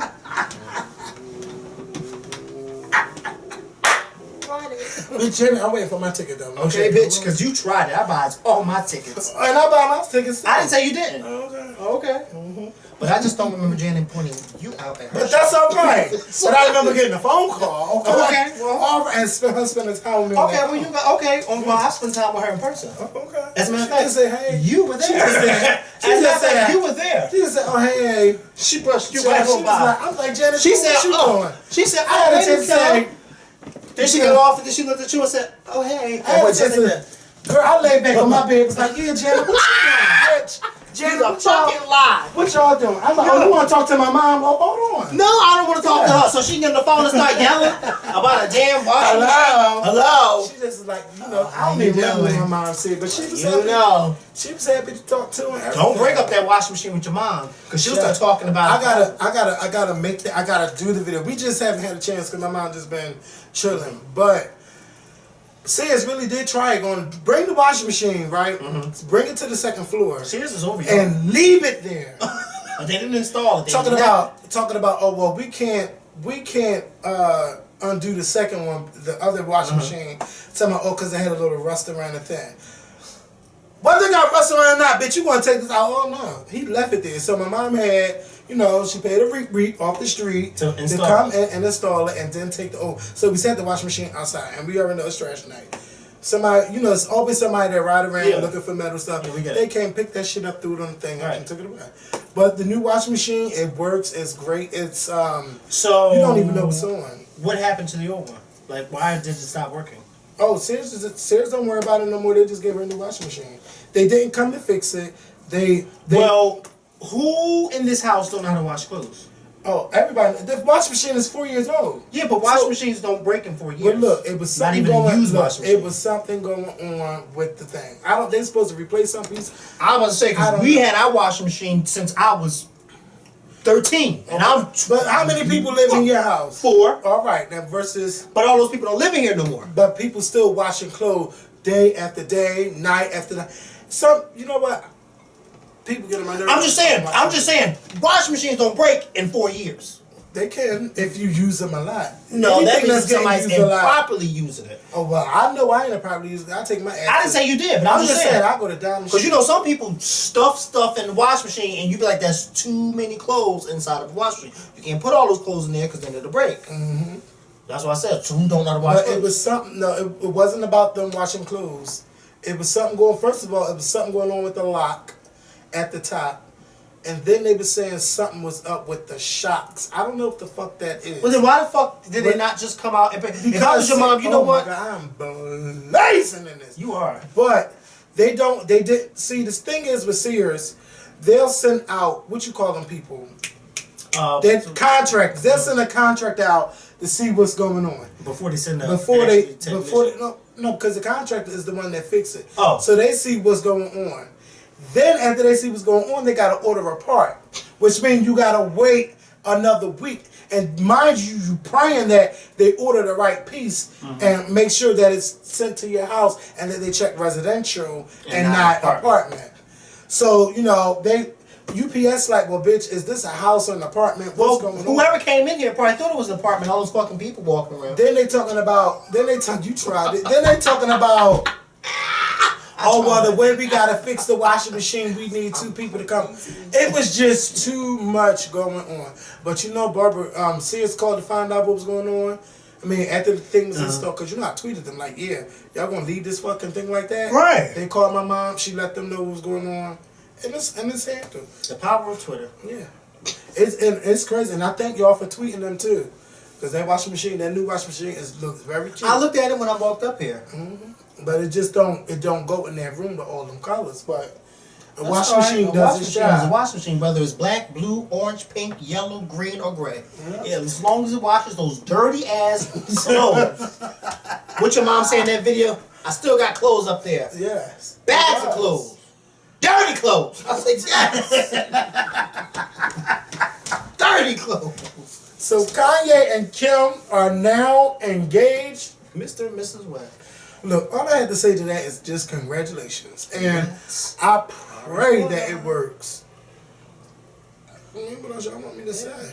Bitch, Jenny, I'm waiting for my ticket though. Okay, bitch, because you tried it. I buys all my tickets. And I buy my tickets. I didn't say you didn't. Okay. Mm-hmm. But I just don't remember Janet pointing you out at her. But that's all right. But I remember getting a phone call. Okay. Well, and spending time with me. Okay, well, you got, okay. Well, I spent time with her in person. Okay. As a matter of fact, she just said, hey. You were there. She just said, you were there. She just said, oh, hey. She brushed you right on by. I'm like, Janet, she said, oh. She said, I had a chance to say. Then she got off and then she looked at you and said, oh, hey. Girl, I laid back on my bed. Was like, yeah, Janet, what you doing, bitch? Janet, what y'all doing? I'm like, oh, you want to talk to my mom? Oh, hold on. No, I don't want to talk to her. So she can get on the phone and start yelling about a damn washing machine. Hello. She just like, I don't even remember what my mom said, but she was happy. She was happy to talk to her. Don't bring up that washing machine with your mom, because she'll start talking about it. I gotta do the video. We just haven't had a chance because my mom just been chilling. But Sears really did try it. Going to bring the washing machine, right? Mm-hmm. Bring it to the second floor. Sears is over here. And leave it there. But they didn't install it. Talking about. Oh well, we can't undo the second one, the other washing machine. Talking about because they had a little rust around the thing. Whether they got rust around or not, bitch, you want to take this out? Oh no, he left it there. So my mom had. She paid a reap off the street to come and install it and then take the So we set the washing machine outside and we already know it's trash night. Somebody, it's always somebody that ride around looking for metal stuff. Yeah, they came pick that shit up, threw it on the thing and took it away. But the new washing machine, it works, it's great. It's so you don't even know what's on. What happened to the old one? Like, why did it stop working? Oh, Sears don't worry about it no more. They just gave her a new washing machine. They didn't come to fix it. Who in this house don't know how to wash clothes? Oh, everybody. The washing machine is 4 years old. Yeah, but washing machines don't break in 4 years. But look, it was something It was something going on with the thing. They're supposed to replace some piece. I was about to say, because we had our washing machine since I was 13. And but how many people live in your house? 4. All right, now versus. But all those people don't live in here no more. But people still washing clothes day after day, night after night. So you know what? People get on my nerves. I'm just saying. Washing machines don't break in 4 years. They can if you use them a lot. No, that means somebody's improperly using it. Oh well, I know I ain't improperly using it. I take my ass. I didn't say you did, but I'm just saying. I go to down because some people stuff in the washing machine, and you be like, "That's too many clothes inside of the washing machine. You can't put all those clothes in there because then it'll break." Mm-hmm. That's what I said. So who don't know how to wash clothes? It was something. No, it wasn't about them washing clothes. It was something going. First of all, it was something going on with the lock at the top, and then they were saying something was up with the shocks. I don't know what the fuck that is. Well, then why the fuck did they not just come out and because if I was your mom, you know what? God, I'm blazing in this. You are. But they didn't see. This thing is with Sears, they'll send out what you call them people. They're contractors. They'll send a contract out to see what's going on before they send no, because the contractor is the one that fixes it. Oh, so they see what's going on. Then after they see what's going on, they gotta order a part, which means you gotta wait another week. And mind you praying that they order the right piece and make sure that it's sent to your house and that they check residential and not apartment. So, you know, UPS like, well, bitch, is this a house or an apartment? What's going on? Whoever came in here probably thought it was an apartment. All those fucking people walking around. Then they talking about, you tried it. Then they talking about, oh, well, the way we gotta fix the washing machine, we need 2 people to come. It was just too much going on. But you know, Barbara, Sears called to find out what was going on. I mean, after the thing was installed, because you know, I tweeted them like, yeah, y'all gonna leave this fucking thing like that? Right. They called my mom, she let them know what was going on. And it's handled. The power of Twitter. Yeah. It's crazy. And I thank y'all for tweeting them too. Because that washing machine, that new washing machine looks very cute. I looked at it when I walked up here. Mm-hmm. But it just don't go in that room with all them colors. But a washing machine does its job. A washing machine, whether it's black, blue, orange, pink, yellow, green, or gray. Yeah, as long as it washes those dirty ass clothes. What your mom say in that video? I still got clothes up there. Yes. Bags of clothes. Dirty clothes. I said yes. Dirty clothes. So Kanye and Kim are now engaged. Mr. and Mrs. West. Look, all I had to say to that is just congratulations. And I pray that it works. What else y'all want me to say?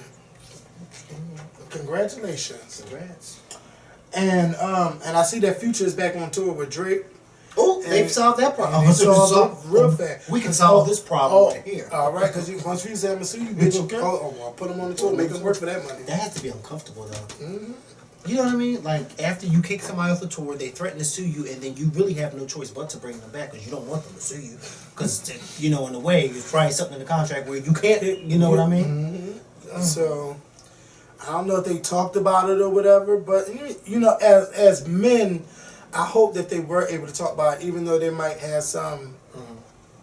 Congratulations. Congrats. And I see that Future is back on tour with Drake. Oh, they've solved that problem. They solved it real fast. We can solve this problem right here. All right, because once you say I'm gonna sue you, bitch, Okay. I'll put them on the tour, make them work for that money. That has to be uncomfortable though. You know what I mean? Like after you kick somebody off the tour, they threaten to sue you, and then you really have no choice but to bring them back because you don't want them to sue you. Because you know, in a way, you're trying something in the contract where you can't. You know what I mean? So I don't know if they talked about it or whatever, but you know, as men, I hope that they were able to talk about it, even though they might have some.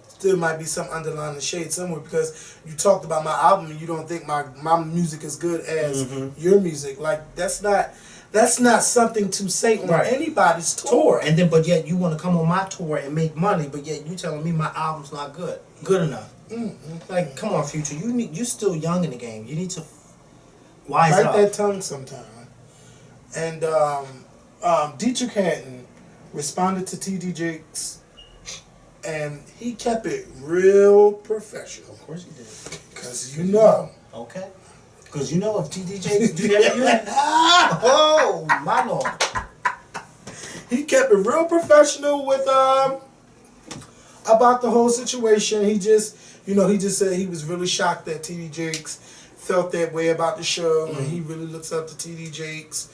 Still might be some underlying shade somewhere because you talked about my album and you don't think my music is good as your music. Like that's not something to say on anybody's tour. And then, but yet you want to come on my tour and make money, but yet you telling me my album's not good enough. Like, come on, Future, you still young in the game. You need to wise Bite up. that tongue sometime. And Dietrich Haddon responded to TD Jakes. And he kept it real professional. Of course he did. Because you know. Okay. Because you know if TDJ do that to you. Oh, my Lord. He kept it real professional with about the whole situation. He just said he was really shocked that TD Jakes felt that way about the show. And he really looks up to TD Jakes.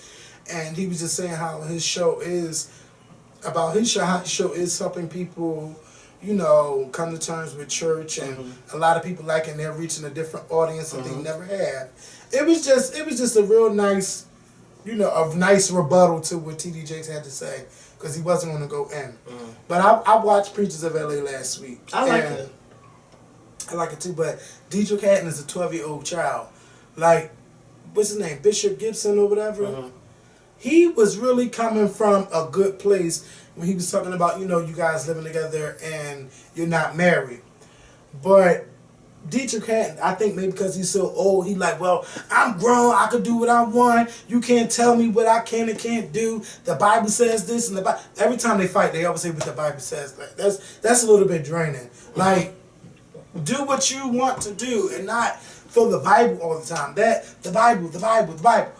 And he was just saying how his show is how his show is helping people, you know, come to terms with church, and a lot of people like, and they're reaching a different audience that they never had. It was just a real nice, you know, a nice rebuttal to what TD Jakes had to say, because he wasn't going to go in. But I watched Preachers of LA last week. I like it. I like it too, but Dietrich Haddon is a 12-year-old child. Like, what's his name? Bishop Gibson or whatever? He was really coming from a good place when he was talking about, you know, you guys living together and you're not married. But Dietrich Haddon, I think maybe because he's so old, he like, well, I'm grown, I can do what I want. You can't tell me what I can and can't do. The Bible says this, and the Bible. Every time they fight, they always say what the Bible says. Like, that's a little bit draining. Like, do what you want to do and not throw the Bible all the time. The Bible.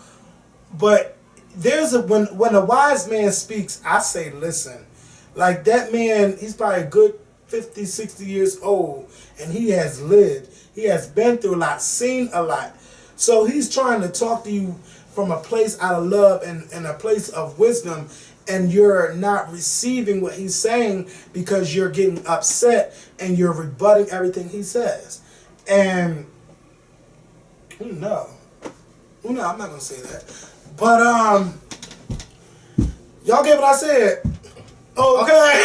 But when a wise man speaks, I say listen. Like, that man, he's probably a good 50, 60 years old, and he has lived. He has been through a lot, seen a lot. So he's trying to talk to you from a place out of love and a place of wisdom, and you're not receiving what he's saying because you're getting upset and you're rebutting everything he says. And no, I'm not gonna say that. But y'all get what I said. Okay.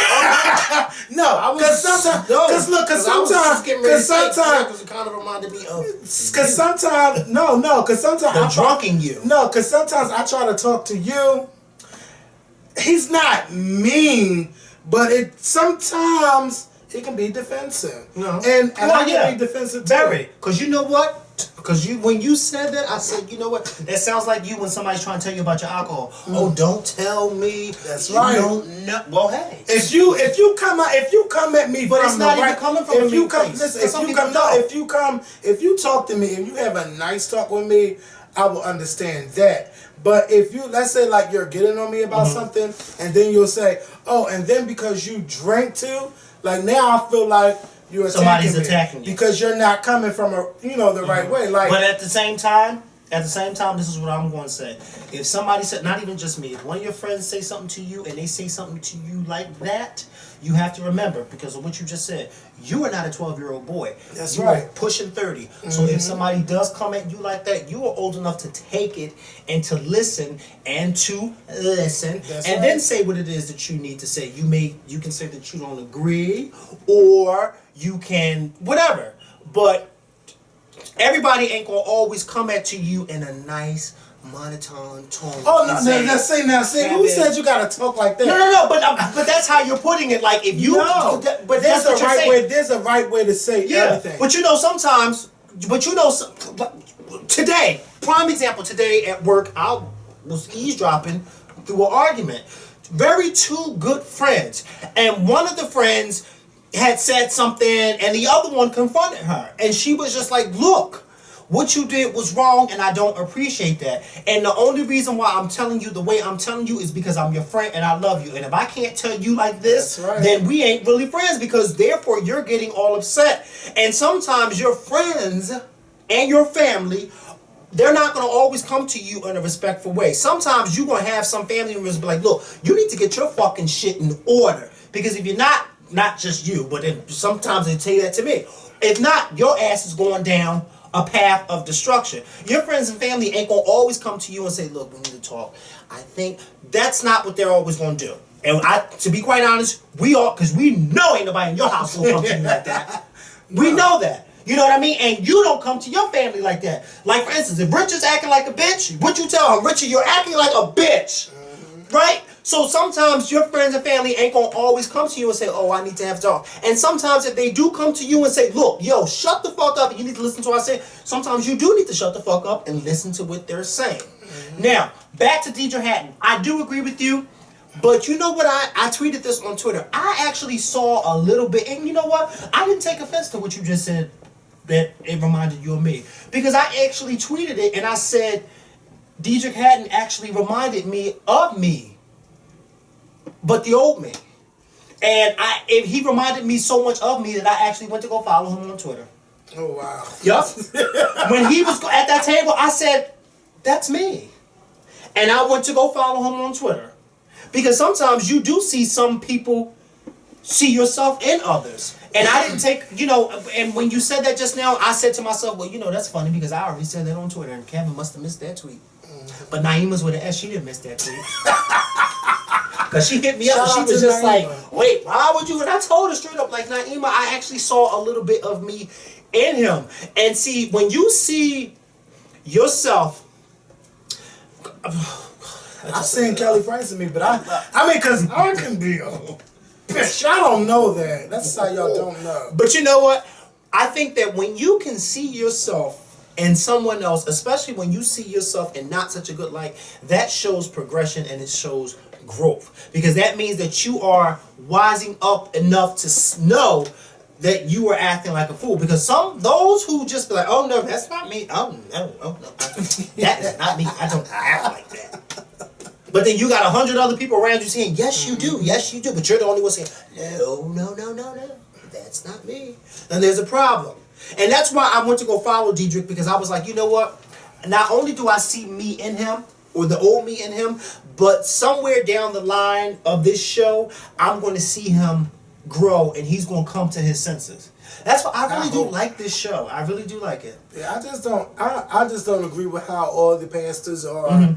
No, because sometimes, because it kind of reminded me of. Because sometimes, because sometimes the drunken you. No, because sometimes I try to talk to you. He's not mean, but sometimes it can be defensive. No, and I can be defensive too. Very, because you know what? Because when you said that, I said, you know what? That sounds like you when somebody's trying to tell you about your alcohol. Oh, don't tell me. That's you right. Don't know. Well, hey. If you come at me, But from it's not the even right, coming from a if you mean come, place. listen, That's if what you people come, no, know. if you talk to me and you have a nice talk with me, I will understand that. But if you, let's say like you're getting on me about something, and then you'll say, oh, and then because you drank too, like now I feel like you're Somebody's me attacking you because you're not coming from the right way. Like, but at the same time, this is what I'm going to say. If somebody said, not even just me, if one of your friends say something to you and they say something to you like that, you have to remember, because of what you just said, you are not a 12-year-old boy. That's you right. are pushing 30. So if somebody does come at you like that, you are old enough to take it and to listen That's and right. then say what it is that you need to say. You can say that you don't agree, or you can whatever. But everybody ain't gonna always come at you in a nice monotone tone. oh no, now say who said you gotta talk like that? No, but that's how you're putting it. Like if you, No, but there's that's what a you're right saying. way. There's a right way to say everything. But sometimes, today, prime example. Today at work, I was eavesdropping through an argument. Two good friends, and one of the friends had said something, and the other one confronted her, and she was just like, "Look, what you did was wrong, and I don't appreciate that. And the only reason why I'm telling you the way I'm telling you is because I'm your friend and I love you. And if I can't tell you like this, then we ain't really friends, because therefore you're getting all upset. And sometimes your friends and your family, they're not going to always come to you in a respectful way. Sometimes you're going to have some family members be like, look, you need to get your fucking shit in order. Because if you're not just you, but sometimes they tell you that to me. If not, your ass is going down a path of destruction. Your friends and family ain't gonna always come to you and say, look, we need to talk. I think that's not what they're always gonna do. And to be quite honest, because we know ain't nobody in your house gonna come to you like that. We know that. You know what I mean? And you don't come to your family like that. Like, for instance, if Richard's acting like a bitch, what you tell him? Richard, you're acting like a bitch. Right? So sometimes your friends and family ain't gonna always come to you and say, oh, I need to have a talk. And sometimes if they do come to you and say, look, yo, shut the fuck up, and you need to listen to what I say, sometimes you do need to shut the fuck up and listen to what they're saying. Now, back to Deidre Hatton. I do agree with you, but you know what? I tweeted this on Twitter. I actually saw a little bit, and you know what? I didn't take offense to what you just said, that it reminded you of me. Because I actually tweeted it, and I said, Deidre Hatton actually reminded me of me, but the old me. And he reminded me so much of me that I actually went to go follow him on Twitter. Oh, wow. Yup. When he was at that table, I said, that's me. And I went to go follow him on Twitter. Because sometimes you do see some people see yourself in others. And I didn't take, and when you said that just now, I said to myself, well, that's funny because I already said that on Twitter, and Kevin must have missed that tweet. But Naima's with an S, she didn't miss that tweet. Because she hit me up and she was just like, wait, why would you? And I told her straight up, like, Naima, I actually saw a little bit of me in him. And see, when you see yourself, I seen Kelly Price in me, but I mean, because I can be bitch, I don't know that. That's how y'all don't know. But you know what? I think that when you can see yourself in someone else, especially when you see yourself in not such a good light, that shows progression and it shows growth. Because that means that you are wising up enough to know that you are acting like a fool. Because those who just be like, oh no, that's not me. Oh no, that is not me. I don't act like that. But then you got 100 other people around you saying, yes, you do, but you're the only one saying, no, that's not me. Then there's a problem. And that's why I went to go follow Diedrich, because I was like, you know what? Not only do I see me in him, or the old me in him, but somewhere down the line of this show, I'm going to see him grow, and he's going to come to his senses. That's why I really do like this show. I really do like it. Yeah, I just don't agree with how all the pastors are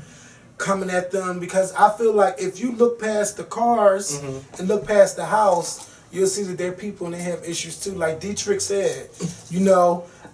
coming at them, because I feel like if you look past the cars and look past the house, you'll see that they're people and they have issues too. Like Dietrich said,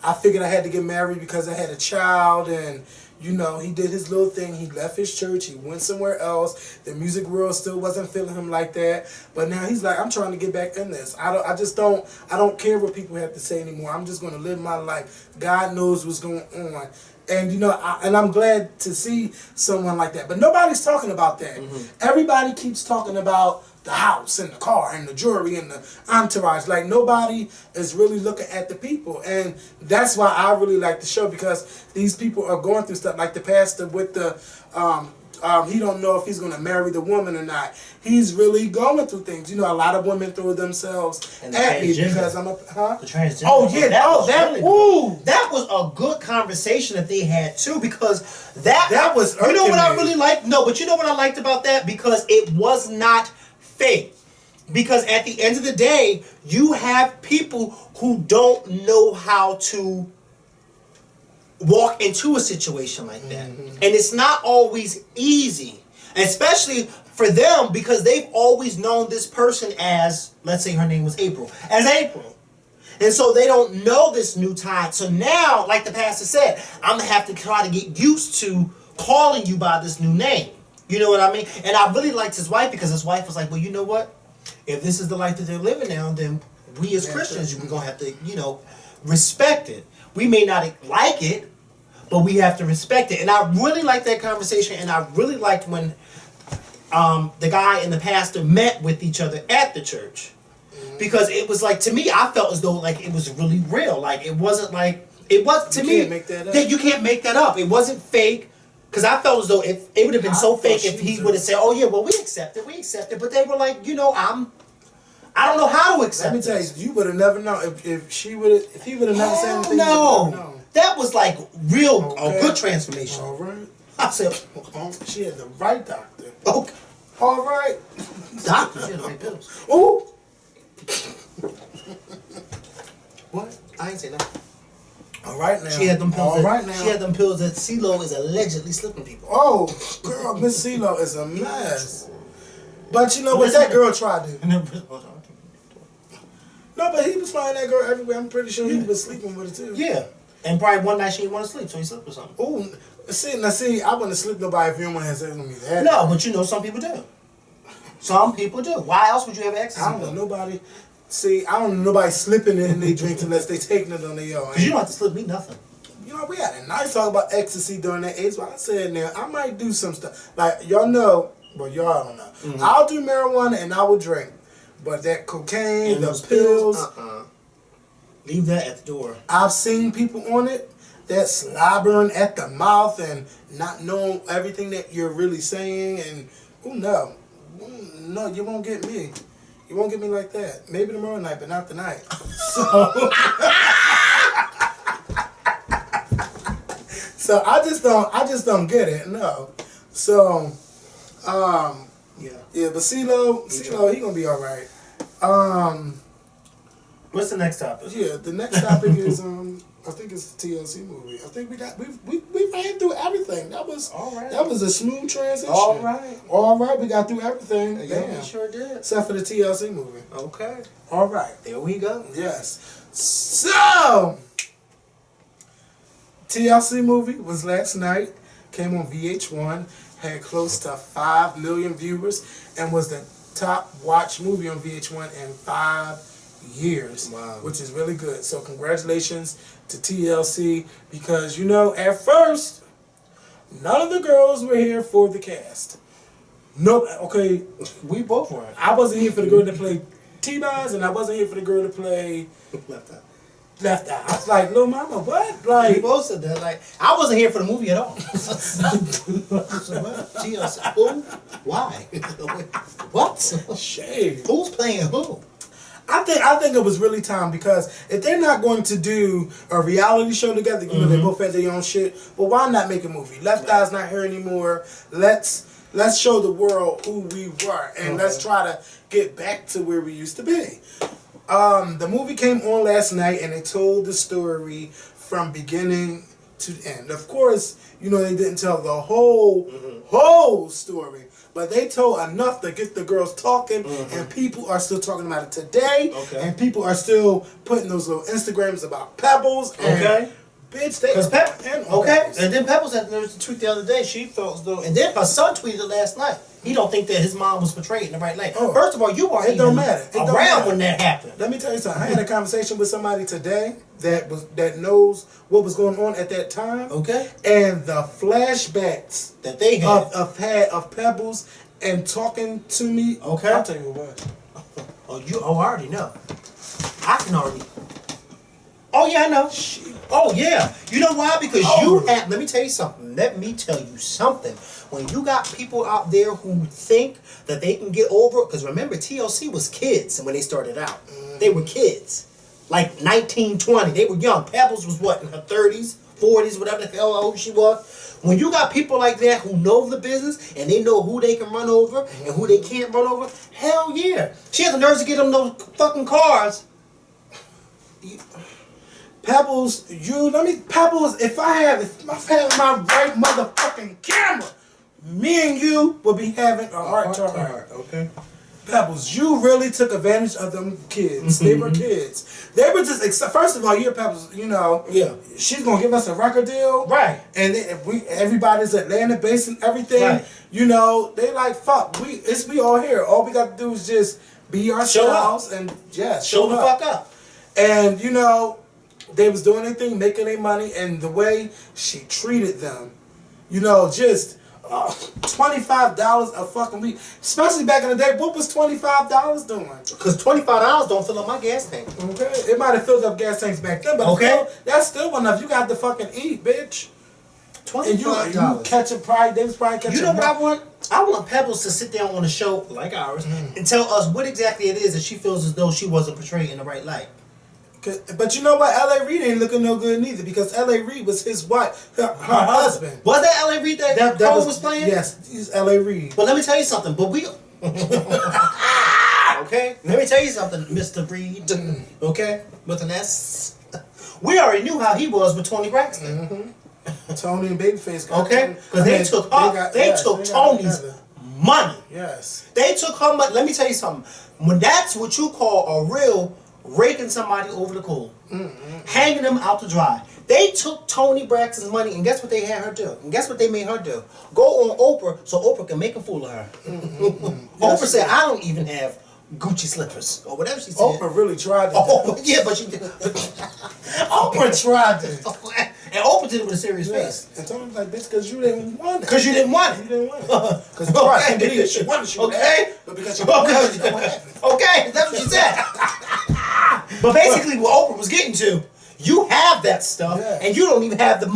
I figured I had to get married because I had a child, and You know, he did his little thing. He left his church. He went somewhere else. The music world still wasn't feeling him like that. But now he's like, I'm trying to get back in this. I don't care what people have to say anymore. I'm just going to live my life. God knows what's going on. And you know, I'm glad to see someone like that. But nobody's talking about that. Everybody keeps talking about the house and the car and the jewelry and the entourage. Like, nobody is really looking at the people. And that's why I really like the show, because these people are going through stuff. Like the pastor with the he don't know if he's going to marry the woman or not. He's really going through things. You know, a lot of women throw themselves at me because I'm a the transgender. Oh yeah, that was a good conversation that they had too, because that was you know what I irking me. really liked. No, but you know what I liked about that, because it was not fake. Because at the end of the day, you have people who don't know how to walk into a situation like that. And it's not always easy, especially for them, because they've always known this person as, let's say her name was April, as April. And so they don't know this new time. So now, like the pastor said, I'm going to have to try to get used to calling you by this new name. You know what I mean? And I really liked his wife, because his wife was like, well, you know what? If this is the life that they're living now, then we as Christians, we're going to have to, you know, respect it. We may not like it, but we have to respect it. And I really liked that conversation, and I really liked when the guy and the pastor met with each other at the church. Because it was like, to me, I felt as though like it was really real. Like, it wasn't like, it was, to me, can't make that up. You can't make that up. It wasn't fake. Because I felt as though it would have been so fake if he would have said, oh yeah, well, we accept it. But they were like, you know, I don't know how to accept it. Let me tell you, you would have never known if he would have never said anything. No. That was like real, a good transformation. All right. I said, she had the right doctor. okay. All right. Doctor, she had the right pills. Ooh. What? I ain't say nothing. All right now. She had them pills. All right now. She had them pills that CeeLo is allegedly slipping people. Oh, girl, Miss CeeLo is a mess. But you know what that girl tried to do? No, but he was finding that girl everywhere. I'm pretty sure he was sleeping with her too. Yeah. And probably one night she didn't want to sleep, so he slept with something. Oh, see, I wouldn't sleep nobody if you don't want to have sex with me. That No, but you know, some people do. Some people do. Why else would you have access I don't know nobody. See, I don't know nobody slipping in their drinks unless they taking it on their own. Because you don't have to slip me nothing. You know, we had a nice talk about ecstasy during that age, but I said now, I might do some stuff. Like, y'all know, well, y'all don't know. I'll do marijuana and I will drink. But that cocaine, And the those pills, leave that at the door. I've seen people on it that slobbering at the mouth and not knowing everything that you're really saying. And, oh, no. No, you won't get me. You won't get me like that. Maybe tomorrow night, but not tonight. So, so I just don't get it. No. So, yeah. But CeeLo, he gonna be all right. What's the next topic? Yeah, the next topic is I think it's the TLC movie. I think we ran through everything. That was all right. That was a smooth transition. All right, we got through everything. Yeah, we sure did. Except for the TLC movie. Okay. All right. There we go. Yes. So, TLC movie was last night. Came on VH1. Had close to 5 million viewers and was the top watched movie on VH1 in 5 years. Wow. Which is really good. So congratulations to TLC, because you know, at first none of the girls were here for the cast. Nope. Okay, We both were. I wasn't here for the girl to play T-Boz, and I wasn't here for the girl to play Left Eye. I was like, little mama, what? We Like, both said that. Like, I wasn't here for the movie at all. TLC. Who? Why? What? shade. Who's playing who? I think it was really time, because if they're not going to do a reality show together, you know, they both had their own shit. But why not make a movie? Left Eye's not here anymore. Let's show the world who we were, and let's try to get back to where we used to be. The movie came on last night, and they told the story from beginning to end. Of course, you know, they didn't tell the whole story. But they told enough to get the girls talking, and people are still talking about it today. Okay. And people are still putting those little Instagrams about Pebbles and Bitch, they Because and okay, and then Pebbles had to tweet the other day. She felt as though, and then her son tweeted it last night. He don't think that his mom was portrayed in the right light. Oh. First of all, you weren't It don't even matter. It don't around matter. when that happened. Let me tell you something. I had a conversation with somebody today that knows what was going on at that time. Okay, And the flashbacks that they had. of Pebbles and talking to me. Okay. I'll tell you what. I already know. I can already. Oh yeah, I know. Oh yeah. You know why? Because you have. Let me tell you something. Let me tell you something. When you got people out there who think that they can get over, because remember TLC was kids, and when they started out, they were kids, like 19, 20. They were young. Pebbles was what, in her 30s, 40s, whatever the hell old she was. When you got people like that who know the business and they know who they can run over and who they can't run over, hell yeah. She had the nerves to get them those fucking cars. Pebbles, Pebbles, if I had my right motherfucking camera, me and you would be having a heart to heart. Okay. Pebbles, you really took advantage of them kids. They were kids. They were just, first of all, you're Pebbles, you know. Yeah. She's going to give us a record deal. Right. And everybody's Atlanta based and everything. Right. You know, they like, fuck, we all here. All we got to do is just be ourselves and, yeah, Show the fuck up. And, you know, they was doing their thing, making their money, and the way she treated them, you know, just $25 a fucking week. Especially back in the day, what was $25 doing? Because $25 don't fill up my gas tank. Okay, it might have filled up gas tanks back then, but that's still enough. You got to fucking eat, bitch. $25. And you catching pride. They was probably catching. You know what I want? I want Pebbles to sit down on a show like ours and tell us what exactly it is that she feels as though she wasn't portrayed in the right light. But you know what? L.A. Reid ain't looking no good neither because L.A. Reid was his wife, her husband. Was that L.A. Reid that was playing? Yes, he's L.A. Reid. But let me tell you something. But we. Okay? Let me tell you something, Mr. Reid. Okay? With an S. We already knew how he was with Tony Braxton. Tony and Babyface. Okay? Because they took Tony's money. Yes. They took her money. Let me tell you something. When that's what you call a real raking somebody over the coal, hanging them out to dry. They took Tony Braxton's money, and guess what they had her do? And guess what they made her do? Go on Oprah so Oprah can make a fool of her. Oprah said, I don't even have Gucci slippers, or whatever she said. Oprah really tried to yeah, but she did. Oprah tried to. And Oprah did it with a serious face. And Tony was like, bitch, because you didn't want it. Because you didn't want it. You didn't want it. Because Braxton believed that she wanted you. Okay. But because you didn't want it, you don't want it. Okay, that's what she said. But basically, what Oprah was getting to, you have that stuff, and you don't even have the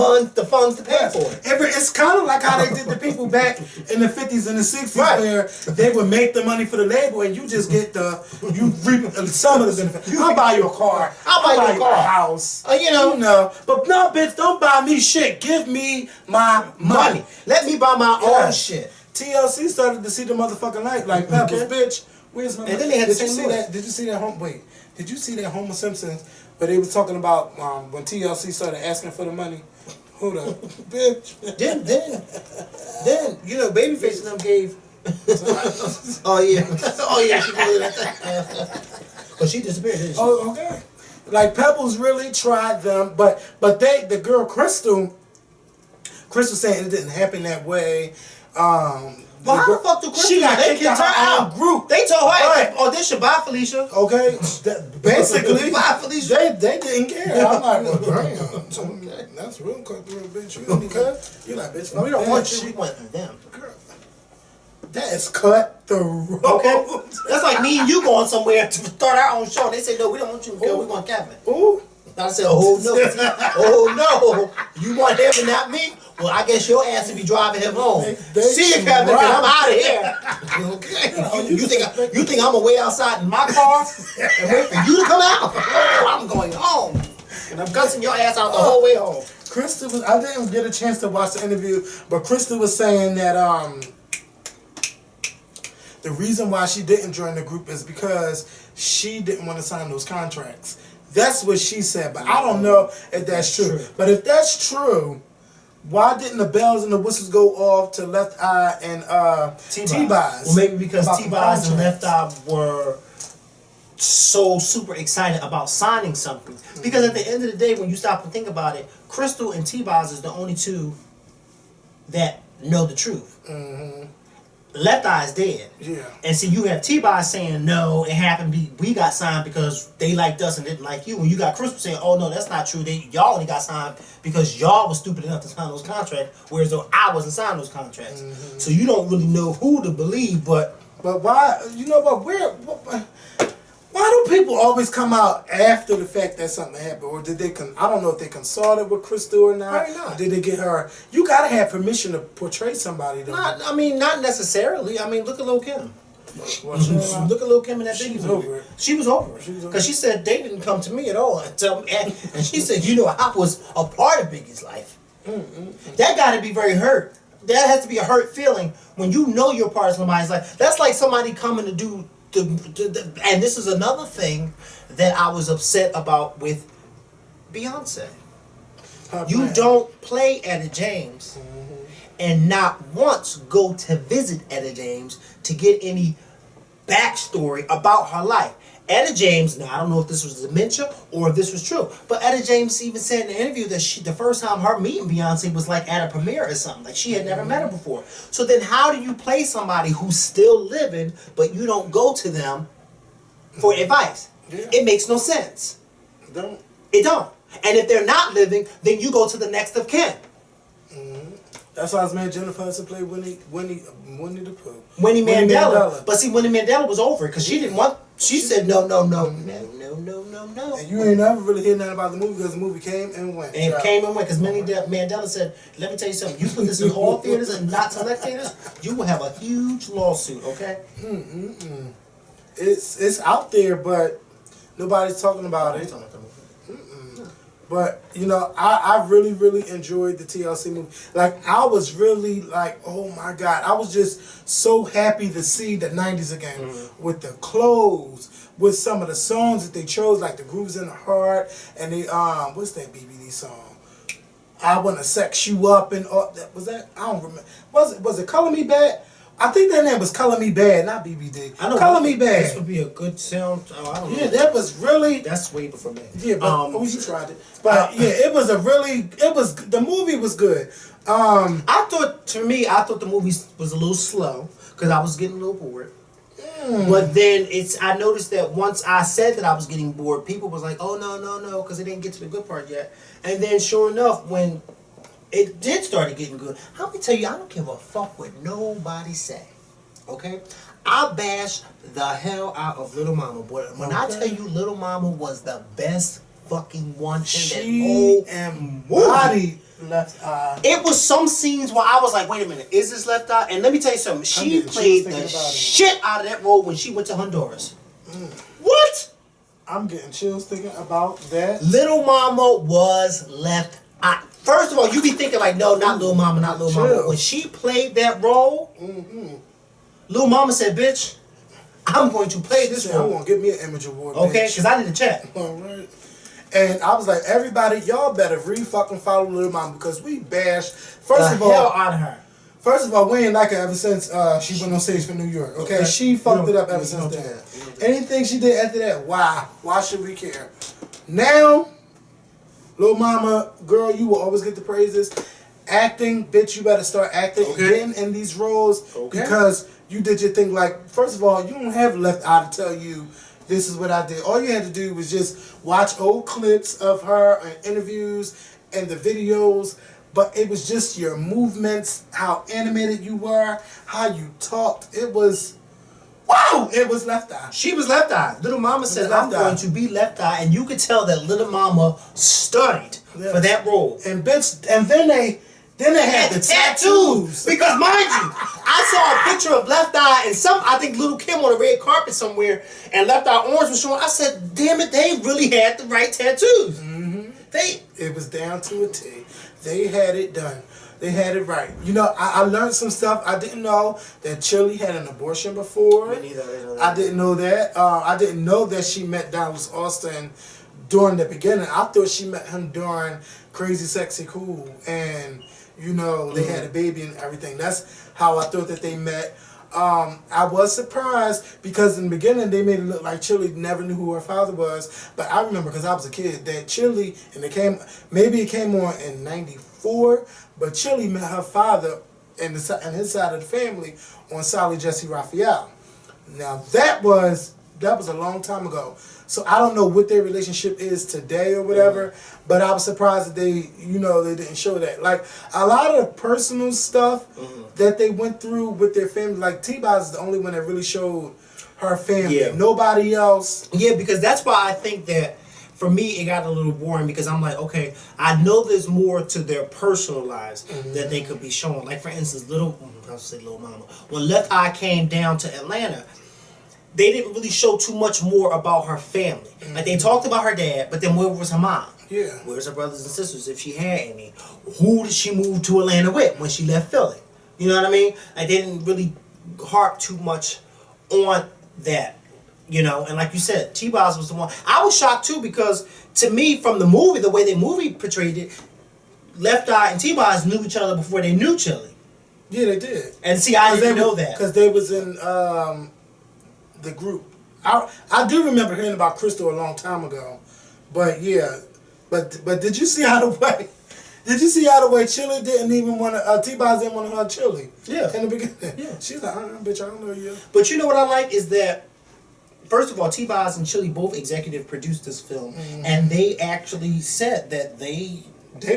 funds to pay for it. It's kind of like how they did the people back in the 50s and the 60s, where they would make the money for the label, and you just get you reap some of the benefit. I'll buy you a car. I'll buy you a house. You know. But no, bitch, don't buy me shit. Give me my money. Let me buy my own shit. TLC started to see the motherfucking light, like Pebbles, bitch. Where's my money? And then they had Did you see that? Did you see that? Did you see that Homer Simpsons? But they was talking about when TLC started asking for the money. Hold up, bitch. Then you know, Babyface and them gave. Oh yeah, she did that. But she disappeared, didn't she? Oh, okay. Like Pebbles really tried them, but the girl Crystal saying it didn't happen that way. But how the fuck do Crystal? She got they kicked out her own group. They told her, audition, bye Felicia. Okay, basically, bye Felicia. They didn't care. I'm like, well, damn. Okay, that's real cutthroat, bitch. You don't cut. You're like, bitch. We don't want you. We want them. Girl, that is cutthroat. Okay, that's like me and you going somewhere to start our own show. They say, no, we don't want you, girl. We want Kevin. Ooh. I said, oh no, oh no, you want him and not me? Well, I guess your ass will be driving him home. See you, Kevin, because I'm out of here. Okay. You think I'm gonna wait outside in my car and wait for you to come out? I'm going home, and I'm cussing your ass out the whole way home. Krista I didn't get a chance to watch the interview, but Krista was saying that the reason why she didn't join the group is because she didn't want to sign those contracts. That's what she said, but I don't know if that's true. But if that's true, why didn't the bells and the whistles go off to Left Eye and T-Boz? Well, maybe because T-Boz and Left Eye were so super excited about signing something. Because at the end of the day, when you stop and think about it, Crystal and T-Boz is the only two that know the truth. Left Eye is dead. Yeah. And see, you have T-Boz saying, no, it happened, we got signed because they liked us and didn't like you. And you got Crystal saying, oh, no, that's not true. Y'all only got signed because y'all was stupid enough to sign those contracts, whereas though I wasn't signing those contracts. So you don't really know who to believe, but why, you know what, why do people always come out after the fact that something happened? Or did they, I don't know if they consulted with Crystal or not. Probably not. Or did they get her, you gotta have permission to portray somebody though. not necessarily. I mean, look at Lil' Kim. Well, Look at Lil' Kim in that She Biggie was movie. over it. She was over it. Because she said they didn't come to me at all. And she said, you know, I was a part of Biggie's life. That got to be very hurt. That has to be a hurt feeling when you know you're part of somebody's life. That's like somebody coming to do, and this is another thing that I was upset about with Beyonce. You don't play Etta James and not once go to visit Etta James to get any backstory about her life. Etta James, now I don't know if this was dementia or if this was true, but Etta James even said in the interview that the first time her meeting Beyonce was like at a premiere or something, like she had never met her before. So then how do you play somebody who's still living, but you don't go to them for advice? Yeah. It makes no sense. It don't. And if they're not living, then you go to the next of kin. That's why I was mad Jennifer Hudson played Winnie the Pooh. Winnie Mandela. But see, Winnie Mandela was over it because she didn't want. She said no. And you ain't never really hear nothing about the movie because the movie came and went. And it came and went because Mandela said, "Let me tell you something. You put this in hall theaters and not select theaters, you will have a huge lawsuit." Okay. It's out there, but nobody's talking about it. But, you know, I really, really enjoyed the TLC movie. Like, I was really like, oh my God. I was just so happy to see the 90s again. With the clothes, with some of the songs that they chose, like the Grooves in the Heart, and the, what's that BBD song? I Wanna Sex You Up, and all that. Was that? I don't remember. Was it Color Me Bad? I think that name was Color Me Bad, not BBD. I know. Color Me Bad. This would be a good sound. Oh, I don't know. Yeah, that was really. That's way before me. Yeah, but you tried it. But yeah, it was the movie was good. I thought the movie was a little slow because I was getting a little bored. But then I noticed that once I said that I was getting bored, people was like, "Oh no," because it didn't get to the good part yet. And then sure enough, when it did start getting good, let me tell you, I don't give a fuck what nobody say. Okay? I bash the hell out of Little Mama, but when I tell you Little Mama was the best fucking one in that whole movie. Left Eye. It was some scenes where I was like, wait a minute, is this Left Eye? And let me tell you something, she played the shit out of that role when she went to Honduras. What? I'm getting chills thinking about that. Little Mama was Left Eye. First of all, you be thinking like, no, not Little Mama, not Little Mama. When she played that role, Little Mama said, bitch, I'm going to play this role. I'm going to give me an Image Award. Okay, because I did the chat. All right. And I was like, everybody, y'all better fucking follow Little Mama because we bashed. First of all, we ain't like her ever since she went on stage for New York. Okay, she fucked it up ever since then. Anything she did after that, why should we care? Now, Little Mama, girl, you will always get the praises. Acting, bitch, you better start acting again in these roles because you did your thing. Like, first of all, you don't have Left Eye to tell you this is what I did. All you had to do was just watch old clips of her and interviews and the videos, but it was just your movements, how animated you were, how you talked. It was, wow, it was Left Eye. She was Left Eye. Little Mama said, I'm going to be Left Eye, and you could tell that Little Mama studied for that role. And bitch, and then they had the tattoos. Because mind you, I saw a picture of Left Eye and I think Little Kim on a red carpet somewhere, and Left Eye Orange was showing. I said, damn it, they really had the right tattoos. It was down to a T. They had it done. They had it right. You know, I learned some stuff. I didn't know that Chili had an abortion before. Me neither. I didn't know that. I didn't know that she met Dallas Austin during the beginning. I thought she met him during Crazy Sexy Cool. And, you know, they had a baby and everything. That's how I thought that they met. I was surprised because in the beginning they made it look like Chili never knew who her father was. But I remember because I was a kid that Chili, and it came on in '94, but Chili met her father and his side of the family on Sally Jesse Raphael. Now that was a long time ago. So I don't know what their relationship is today or whatever, but I was surprised that they didn't show that. Like a lot of personal stuff that they went through with their family, like T-Boz is the only one that really showed her family. Yeah. Nobody else. Yeah, because that's why I think that for me it got a little boring because I'm like, okay, I know there's more to their personal lives that they could be showing. Like for instance, Little Mama. When Left Eye came down to Atlanta, they didn't really show too much more about her family. Like they talked about her dad, but then where was her mom? Yeah. Where's her brothers and sisters if she had any? Who did she move to Atlanta with when she left Philly? You know what I mean? Like they didn't really harp too much on that. You know, and like you said, T-Boz was the one. I was shocked too because to me, from the movie, the way the movie portrayed it, Left Eye and T-Boz knew each other before they knew Chili. Yeah, they did. And see, I didn't know that because they was in the group. I do remember hearing about Crystal a long time ago, but yeah, but did you see how the way? Did you see how the way Chili didn't even want to? T-Boz didn't want to hug Chili. Yeah. In the beginning. Yeah. She's like, bitch, I don't know you. But you know what I like is that, first of all, T-Boz and Chili both executive produced this film, and they actually said that they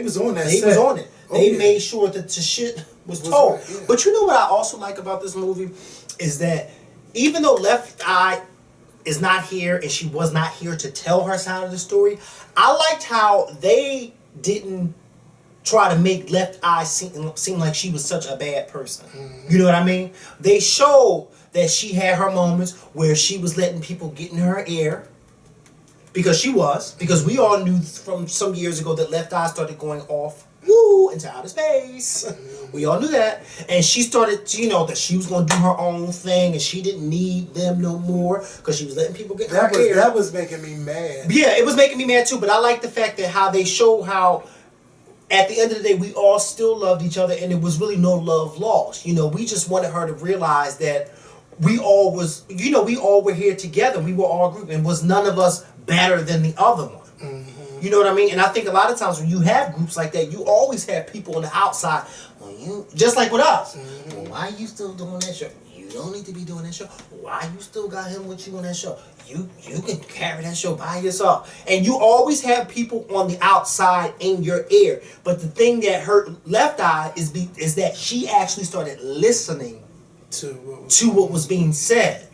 was on that. They set. was on it. Oh, they yeah. made sure that the shit was told. Right, yeah. But you know what I also like about this movie is that even though Left Eye is not here and she was not here to tell her side of the story, I liked how they didn't try to make Left Eye seem like she was such a bad person. You know what I mean? They showed that she had her moments where she was letting people get in her ear. Because we all knew from some years ago that Left Eye started going off into outer space. We all knew that. And she started to, that she was going to do her own thing and she didn't need them no more because she was letting people get in her ear. That was making me mad. Yeah, it was making me mad too, but I like the fact that how they show how at the end of the day we all still loved each other and there was really no love lost. We just wanted her to realize that we all was, we all were here together. We were all a group and was none of us better than the other one. You know what I mean? And I think a lot of times when you have groups like that, you always have people on the outside, just like with us. Well, why are you still doing that show? You don't need to be doing that show. Why you still got him with you on that show? You can carry that show by yourself. And you always have people on the outside in your ear. But the thing that hurt Left Eye is that she actually started listening to what was being said.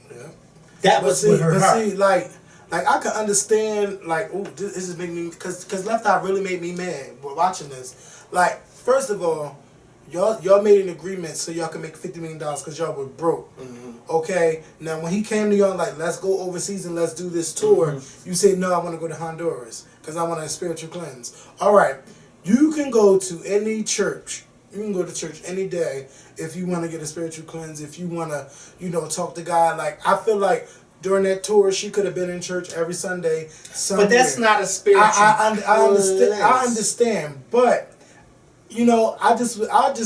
Yeah. That was what hurt her. See, like I can understand, this is making me, because Left Eye really made me mad while watching this. Like, first of all, y'all made an agreement so y'all can make $50 million because y'all were broke. Okay? Now, when he came to y'all, like, let's go overseas and let's do this tour, you said, no, I want to go to Honduras because I want a spiritual cleanse. All right. You can go to any church. You can go to church any day if you want to get a spiritual cleanse, if you want to, talk to God. Like, I feel like during that tour, she could have been in church every Sunday. Somewhere. But that's not a spiritual. I understand, but I just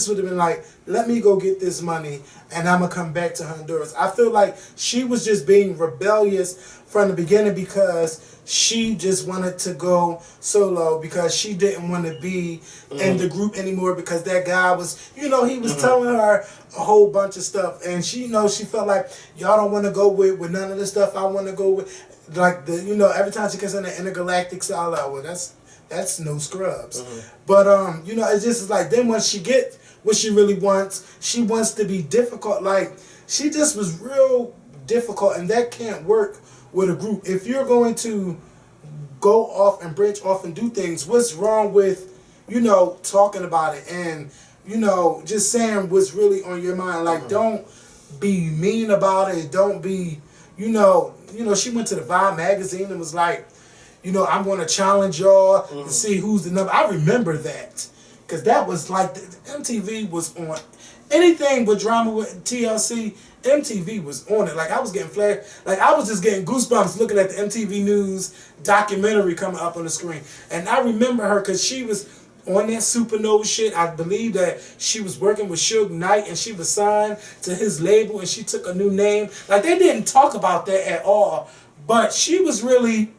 would have been like, let me go get this money, and I'm gonna come back to Honduras. I feel like she was just being rebellious from the beginning because she just wanted to go solo because she didn't want to be in the group anymore because that guy was, he was telling her a whole bunch of stuff, and she felt like y'all don't want to go with none of the stuff I want to go with, like every time she gets in the intergalactic style, like, well, that's no scrubs. But it's just like then once she gets what she really wants, she wants to be difficult. Like she just was real difficult, and that can't work with a group. If you're going to go off and branch off and do things, what's wrong with talking about it and just saying what's really on your mind? Like don't be mean about it. Don't be she went to the Vibe magazine and was like, I'm going to challenge y'all to see who's the number. I remember that because that was like MTV was on anything with drama with TLC. MTV was on it. Like I was getting flash. Like I was just getting goosebumps looking at the MTV News documentary coming up on the screen. And I remember her because she was on that Supernova shit. I believe that she was working with Suge Knight and she was signed to his label and she took a new name. Like, they didn't talk about that at all. But she was really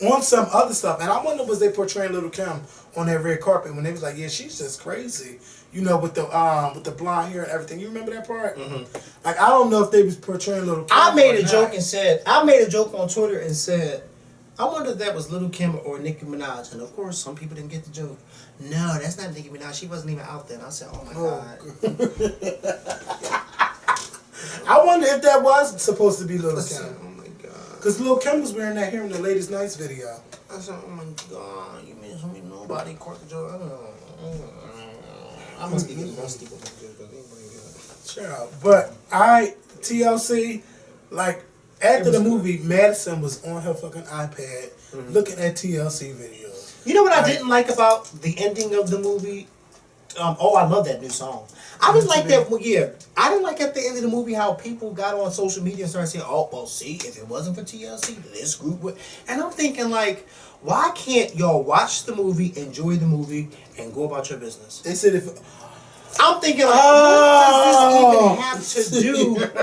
on some other stuff. And I wonder, was they portraying Lil' Kim on that red carpet when they was like, yeah, she's just crazy. You know, with the blonde hair and everything. You remember that part? Mm-hmm. Like, I don't know if they was portraying Lil' Kim. I made a joke on Twitter and said, I wonder if that was Lil' Kim or Nicki Minaj. And of course, some people didn't get the joke. No, that's not Nicki Minaj. She wasn't even out there. And I said, oh my God. I wonder if that was supposed to be Lil' Kim. Oh my God. Because Lil' Kim was wearing that hair in the Latest Nights video. I said, oh my God. You mean something nobody caught the joke? I don't know. I must be getting rusty with my joke. Sure. But TLC, like, after the movie, Madison was on her fucking iPad looking at TLC videos. You know what I didn't like about the ending of the movie? I love that new song. I didn't like that. Yeah, I didn't like at the end of the movie how people got on social media and started saying, "Oh, well, see, if it wasn't for TLC, this group would." And I'm thinking, like, why can't y'all watch the movie, enjoy the movie, and go about your business? They said if I'm thinking, like, what does this even have to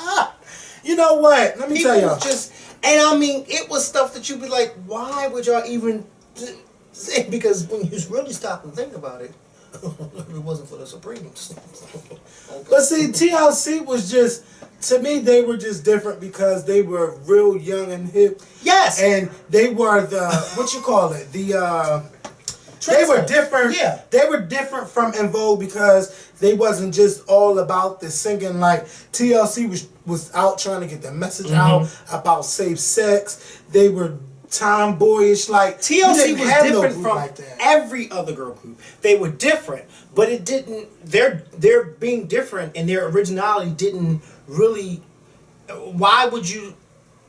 do? You know what? Let me tell y'all. And I mean, it was stuff that you'd be like, why would y'all even say? Because when you really stop and think about it, it wasn't for the Supremes. Okay. But see, TLC was just, to me, they were just different because they were real young and hip. Yes. And they were what you call it? They were different. Yeah. They were different from En Vogue because they wasn't just all about the singing. Like, TLC was out trying to get the message out about safe sex. They were tomboyish. Like, TLC was different from every other girl group. They were different, but it didn't. Their being different and their originality didn't really. Why would you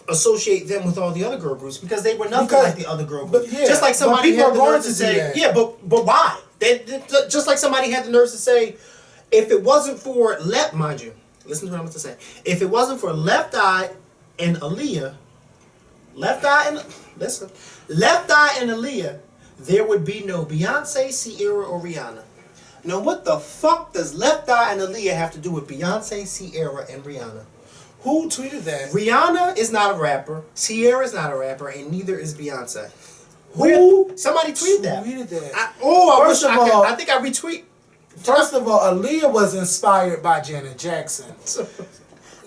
associate them with all the other girl groups? Because they were nothing like the other girl groups. Yeah, just like somebody had the nerve to say, that. yeah, but why? Just like somebody had the nerve to say, if it wasn't for mind you, listen to what I'm about to say. If it wasn't for Left Eye and Aaliyah, Left Eye and Aaliyah, there would be no Beyonce, Sierra, or Rihanna. Now, what the fuck does Left Eye and Aaliyah have to do with Beyonce, Sierra, and Rihanna? Who tweeted that? Rihanna is not a rapper. Sierra is not a rapper, and neither is Beyonce. Who? Somebody tweeted that. I think I retweet. First of all, Aaliyah was inspired by Janet Jackson.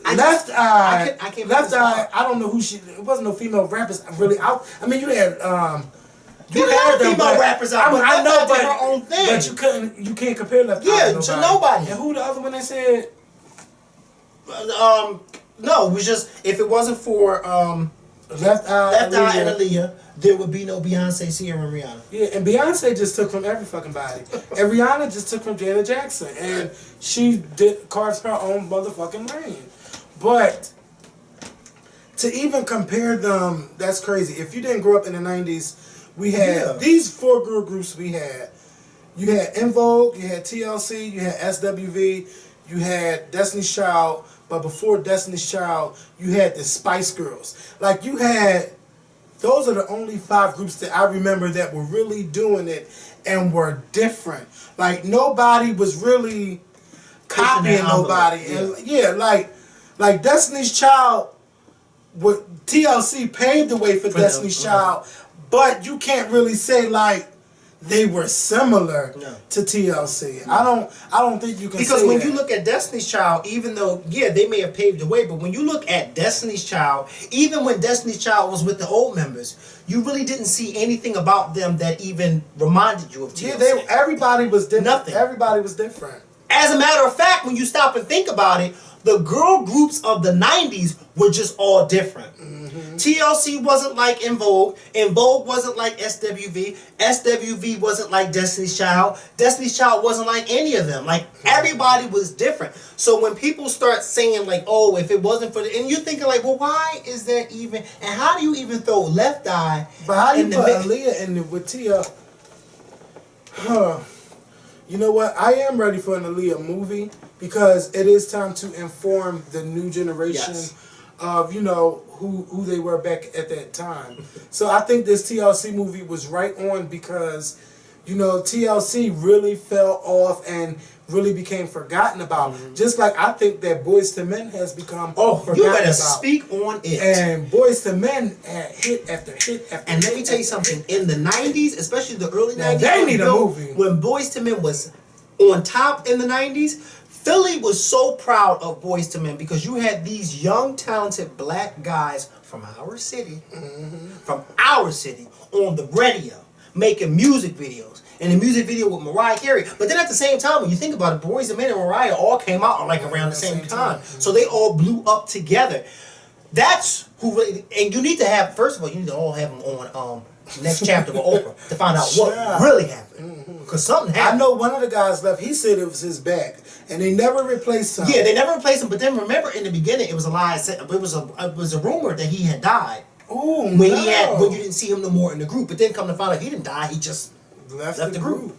Left Eye. I don't know who she. It wasn't no female rappers really out. I mean, you had you had female rappers out. I know, but her own thing. But you can't compare Left Eye to nobody. And who the other one they said? No, it was just if it wasn't for Left Eye and Aaliyah, there would be no Beyonce, Sierra, and Rihanna. Yeah, and Beyonce just took from every fucking body, and Rihanna just took from Janet Jackson, and she carved her own motherfucking lane. But to even compare them, that's crazy. If you didn't grow up in the 90s, we had these four girl groups we had. You had En Vogue, you had TLC, you had SWV, you had Destiny's Child, but before Destiny's Child, you had the Spice Girls. Like, you had, those are the only 5 groups that I remember that were really doing it and were different. Like, nobody was really copying nobody. Yeah. And like Destiny's Child, TLC paved the way for Destiny's Child, but you can't really say like they were similar to TLC. I don't think you can because say when that. you look at Destiny's Child, even though they may have paved the way, but when you look at Destiny's Child, even when Destiny's Child was with the old members, you really didn't see anything about them that even reminded you of TLC. Yeah, everybody was different. Nothing. Everybody was different. As a matter of fact, when you stop and think about it, the girl groups of the 90s were just all different. TLC wasn't like En Vogue. En Vogue wasn't like SWV. SWV wasn't like Destiny's Child. Destiny's Child wasn't like any of them. Like, everybody was different. So when people start saying like, oh, if it wasn't for and you're thinking like, well, why is there even, and how do you even throw Left Eye? But how do you put Aaliyah in with Tia? You know what? I am ready for an Aaliyah movie because it is time to inform the new generation of, you know, who they were back at that time. So I think this TLC movie was right on because, you know, TLC really fell off and really became forgotten about. Just like I think that Boys to Men has become forgotten you better about. speak on it. And Boys to Men had hit after hit after And hit. let me tell you something. In the 90s, especially the early Now 90s, they need a movie. When Boys to Men was on top in the 90s, Philly was so proud of Boys to Men because you had these young, talented black guys from our city, on the radio, making music videos. And the music video with Mariah Carey. But then at the same time, when you think about it, Boys to Men and Mariah all came out like around the same time. So they all blew up together. That's who really, and you need to have, first of all, you need to all have them on Next Chapter with Oprah to find out what really happened. Because something happened. I know one of the guys left. He said it was his back, and they never replaced him. Yeah, they never replaced him. But then remember, in the beginning, it was a lie. It was a rumor that he had died. Ooh, when you didn't see him no more in the group. But then come to find out, he didn't die. He just left the group.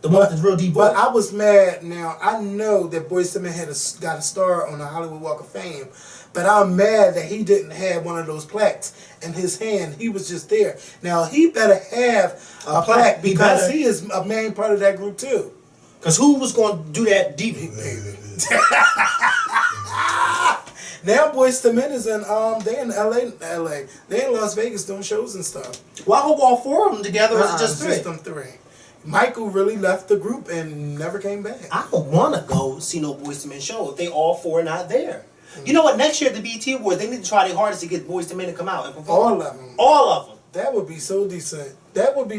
The one with the real deep voice. But I was mad. Now I know that Boyz II Men got a star on the Hollywood Walk of Fame, but I'm mad that he didn't have one of those plaques in his hand. He was just there. Now he better have a plaque because he is a main part of that group too. Because who was going to do that deep? Now Boyz II Men is in they in LA. They in Las Vegas doing shows and stuff. Well, I hope all four of them together, or is it just three? Just them three. Michael really left the group and never came back. I don't want to go see no Boyz II Men show if they all four are not there. You know what? Next year at the BET Awards, they need to try their hardest to get Boyz II Men to come out and perform. All of them. All of them. That would be so decent. That would be,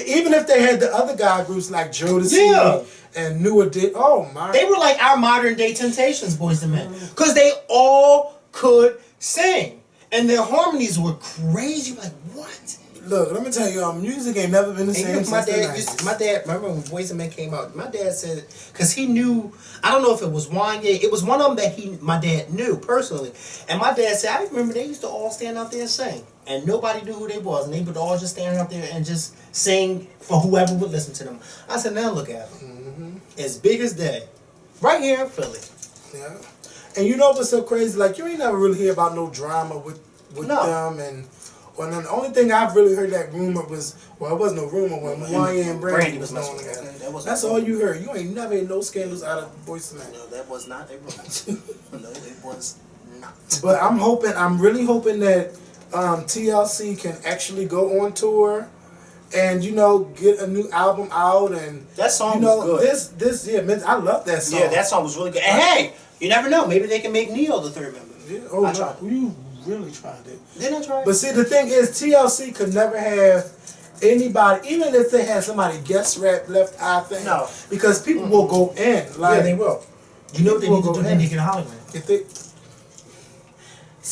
even if they had the other guy groups like Jodeci and New Edition. Oh my! They were like our modern day Temptations, Boyz II Men, because they all could sing and their harmonies were crazy. Like what? Look, let me tell you, music ain't never been the same since the 90s. My dad, remember when Boyz II Men came out? My dad said, because he knew, I don't know if it was Wanye, it was one of them that my dad knew personally. And my dad said, I remember they used to all stand out there and sing. And nobody knew who they was. And they would all just stand out there and just sing for whoever would listen to them. I said, now look at them. As big as they. Right here in Philly. Yeah. And you know what's so crazy? Like, you ain't never really hear about no drama with them and... Well, the only thing I've really heard that rumor was, well, it wasn't no rumor when Wanye and Brandy was known together. That's all you heard. You ain't never heard no scandals out of Boyz II Men. No, that was not a rumor. No, it was not. But I'm really hoping that TLC can actually go on tour and, you know, get a new album out. And that song was good. I love that song. Yeah, that song was really good. And hey, you never know. Maybe they can make Neo the third member. Yeah. Oh, I tried. You really tried it. Didn't I try? But see, the thing is, TLC could never have anybody, even if they had somebody guest rap Left Eye thing. No. Because people will go in. Like, yeah, they will. You know what they need to do? They need to get a hologram.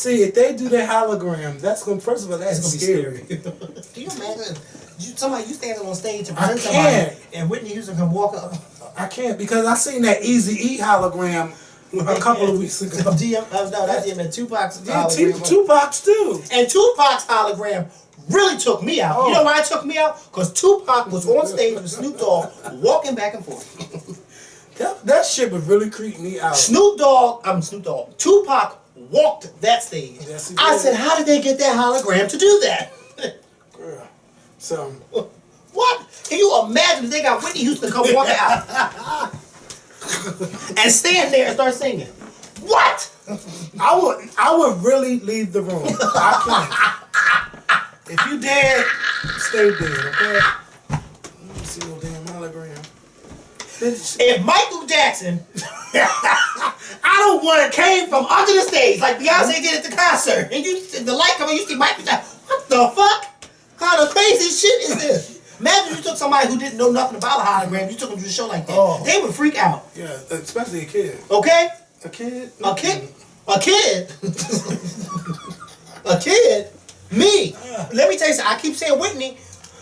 If they do their hologram, that's going. First of all, that's going to be scary. Can you imagine? You standing on stage and present somebody, and Whitney Houston come walk up. I can't because I seen that Eazy-E hologram a couple of weeks ago. No, that's him and Tupac's hologram. Tupac's too. And Tupac's hologram really took me out. You know why it took me out? Because Tupac was on stage with Snoop Dogg walking back and forth. That shit would really creep me out. Snoop Dogg. Tupac walked that stage. Yes, I said, how did they get that hologram to do that? Girl. So. What? Can you imagine if they got Whitney Houston come walk out and stand there and start singing? What? I would really leave the room. I can't. If you dead, stay dead, okay? Let me see no damn hologram. If Michael Jackson, I don't want to came from under the stage like Beyonce did at the concert, and the light come on, you see Michael Jackson. What the fuck? Kind of crazy shit is this? Imagine you took somebody who didn't know nothing about a hologram, you took them to a show like that. They would freak out. Yeah, especially a kid. Okay? A kid? A kid? A kid? A kid? Me? Let me tell you something. I keep saying Whitney,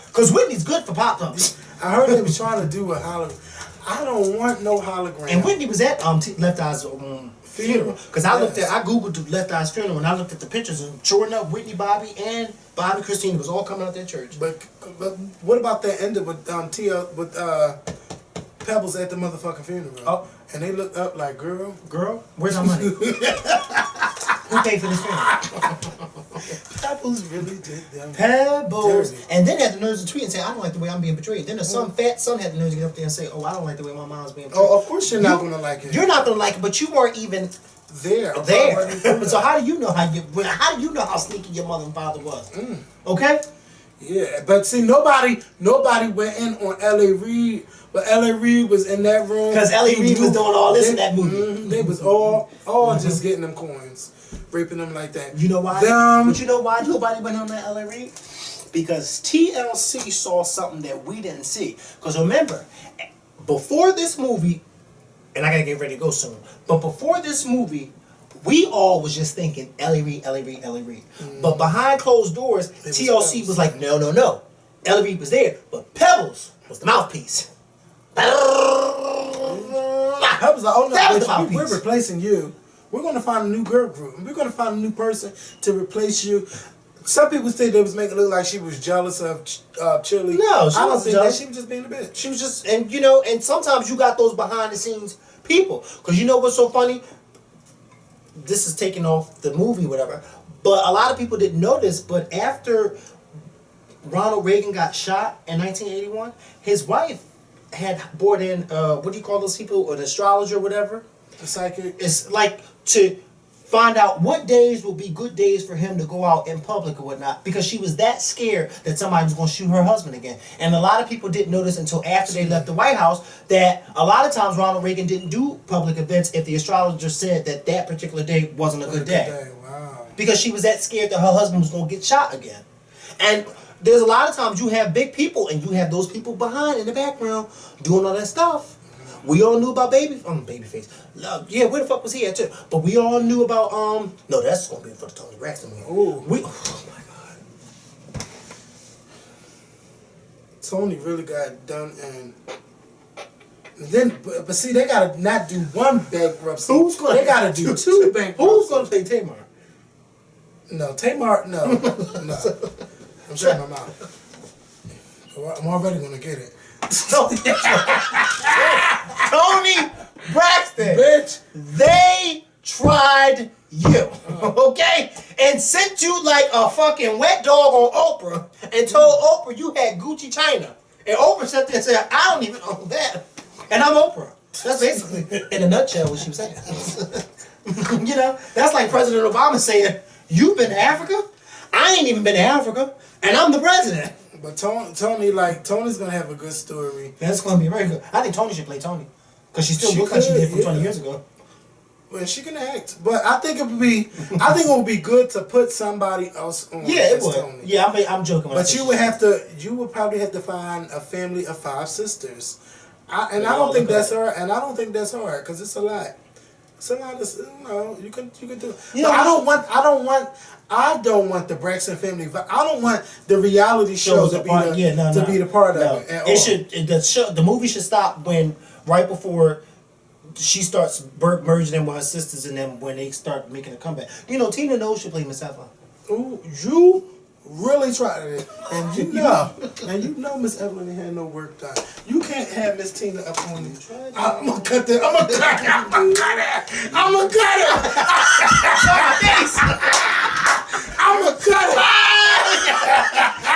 because Whitney's good for pop-ups. I heard they was trying to do a hologram. I don't want no hologram. And Whitney was at Left Eye's funeral. Because I Googled the Left Eye's funeral and I looked at the pictures, and sure enough, Whitney, Bobby, and Bobby Christine was all coming out that church. But what about that ended with Pebbles at the motherfucking funeral? Oh. And they looked up like, girl, where's our money? Who paid for this film? Pebbles really did them. Pebbles. Dirty. And then had the nerves to tweet and say, I don't like the way I'm being portrayed. Then the fat son had the nerves to get up there and say, oh, I don't like the way my mom's being portrayed. Oh, of course you're not gonna like it. You're not gonna like it, but you weren't even there. So how do you know how sneaky your mother and father was? Okay? Yeah, but see, nobody went in on L.A. Reid, but L.A. Reid was in that room because L.A. Reid was doing all this in that movie. They was all just getting them coins, raping them like that. You know why? But you know why nobody went on that L.A. Reid? Because TLC saw something that we didn't see. Because remember, before this movie, and I gotta get ready to go soon, but before this movie, we all was just thinking L.A. Reid, L.A. Reid, L.A. Reid. But behind closed doors, TLC was like, no. L.A. Reid was there, but Pebbles was the mouthpiece. Pebbles like, oh no, bitch, we're replacing you. We're gonna find a new girl group. We're gonna find a new person to replace you. Some people say they was making it look like she was jealous of Chili. No, I don't think that. She was just being a bitch. She was just, and sometimes you got those behind the scenes people. Because you know what's so funny? This is taking off the movie, whatever. But a lot of people didn't know this, but after Ronald Reagan got shot in 1981, his wife had brought in, what do you call those people? An astrologer or whatever? A psychic. It's like to find out what days will be good days for him to go out in public or whatnot, because she was that scared that somebody was going to shoot her husband again. And a lot of people didn't notice until after they left the White House that a lot of times Ronald Reagan didn't do public events if the astrologer said that that particular day wasn't a good day. Wow. Because she was that scared that her husband was going to get shot again. And there's a lot of times you have big people and you have those people behind in the background doing all that stuff. We all knew about Babyface. Yeah, where the fuck was he at too? But we all knew about no, that's gonna be for the Tony Braxton movie. Oh my god. Tony really got done, and then but see, they gotta not do one bankruptcy. They gotta do two bankruptcies. Who's gonna play Tamar? No, Tamar. No. I'm shutting my mouth. I'm already gonna get it. Tony Braxton, bitch. They tried you, okay, and sent you like a fucking wet dog on Oprah, and told Oprah you had Gucci China, and Oprah sat there and said, "I don't even own that," and I'm Oprah. That's basically, in a nutshell, what she was saying. You know, that's like President Obama saying, "You've been to Africa? I ain't even been to Africa, and I'm the president." But Tony's gonna have a good story. That's gonna be very good. I think Tony should play Tony, because she still looks like she did from 20 years ago. Well, she can act, but I think it would be good to put somebody else on. Yeah, it would. Tony. Yeah, I'm joking. But you would probably have to find a family of 5 sisters. I don't think that's hard. And I don't think that's hard because it's a lot. It's a lot of, you can do it. You know, I don't want the Braxton family. I don't want the reality show to be the part of it. The movie should stop right before she starts merging in with her sisters, and then when they start making a comeback. You know, Tina Knowles should play Miss Evelyn. Ooh, you really tried it, and you know Miss Evelyn ain't had no work done. You can't have Miss Tina up on you. I'm gonna cut that. I'm gonna cut it. I'm gonna cut it. I'm gonna cut it.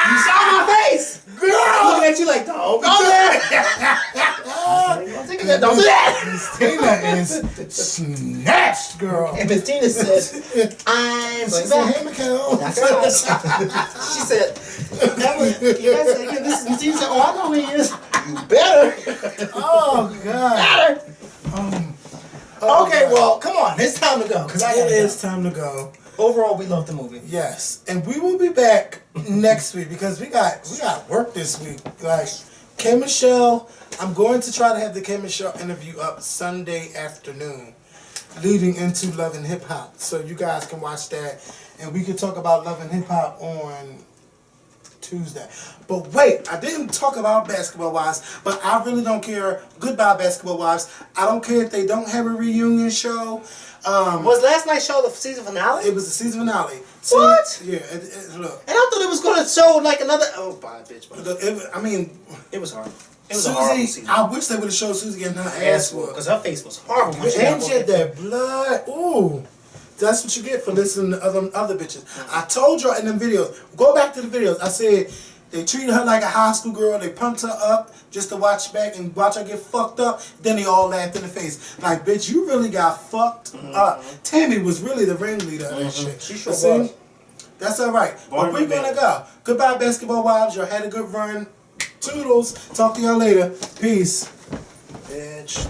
You saw my face, girl. I'm looking at you like, don't do that. Don't do that. Miss Tina is snatched, girl. And Miss Tina said, "I'm back." She said, "Hey, Mikhail." That's right. She said, "This is Miss Tina." Said, "Oh, I know who he is. You better." Oh God. Better. Okay, well, come on. It's time to go. It is time to go. Overall, we love the movie. Yes, and we will be back next week because we got work this week. Like K Michelle, I'm going to try to have the K Michelle interview up Sunday afternoon, leading into Love and Hip Hop. So you guys can watch that, and we can talk about Love and Hip Hop on Tuesday. But wait, I didn't talk about Basketball Wives, but I really don't care. Goodbye, Basketball Wives. I don't care if they don't have a reunion show. Was last night's show the season finale? It was the season finale. What? Yeah, look. And I thought it was going to show like another. Oh, bye, bitch. It was hard. It was Susie, a horrible season. I wish they would have showed Susie getting her ass whooped. Because her face was horrible. And she had that blood. Ooh. That's what you get for listening to other bitches. I told y'all in them videos. Go back to the videos. I said they treated her like a high school girl. They pumped her up just to watch back and watch her get fucked up. Then they all laughed in the face. Like, bitch, you really got fucked up. Tammy was really the ringleader of that shit. She sure See? was. That's all right. But we're gonna go. Goodbye, basketball wives. Y'all had a good run. Toodles. Talk to y'all later. Peace. Bitch.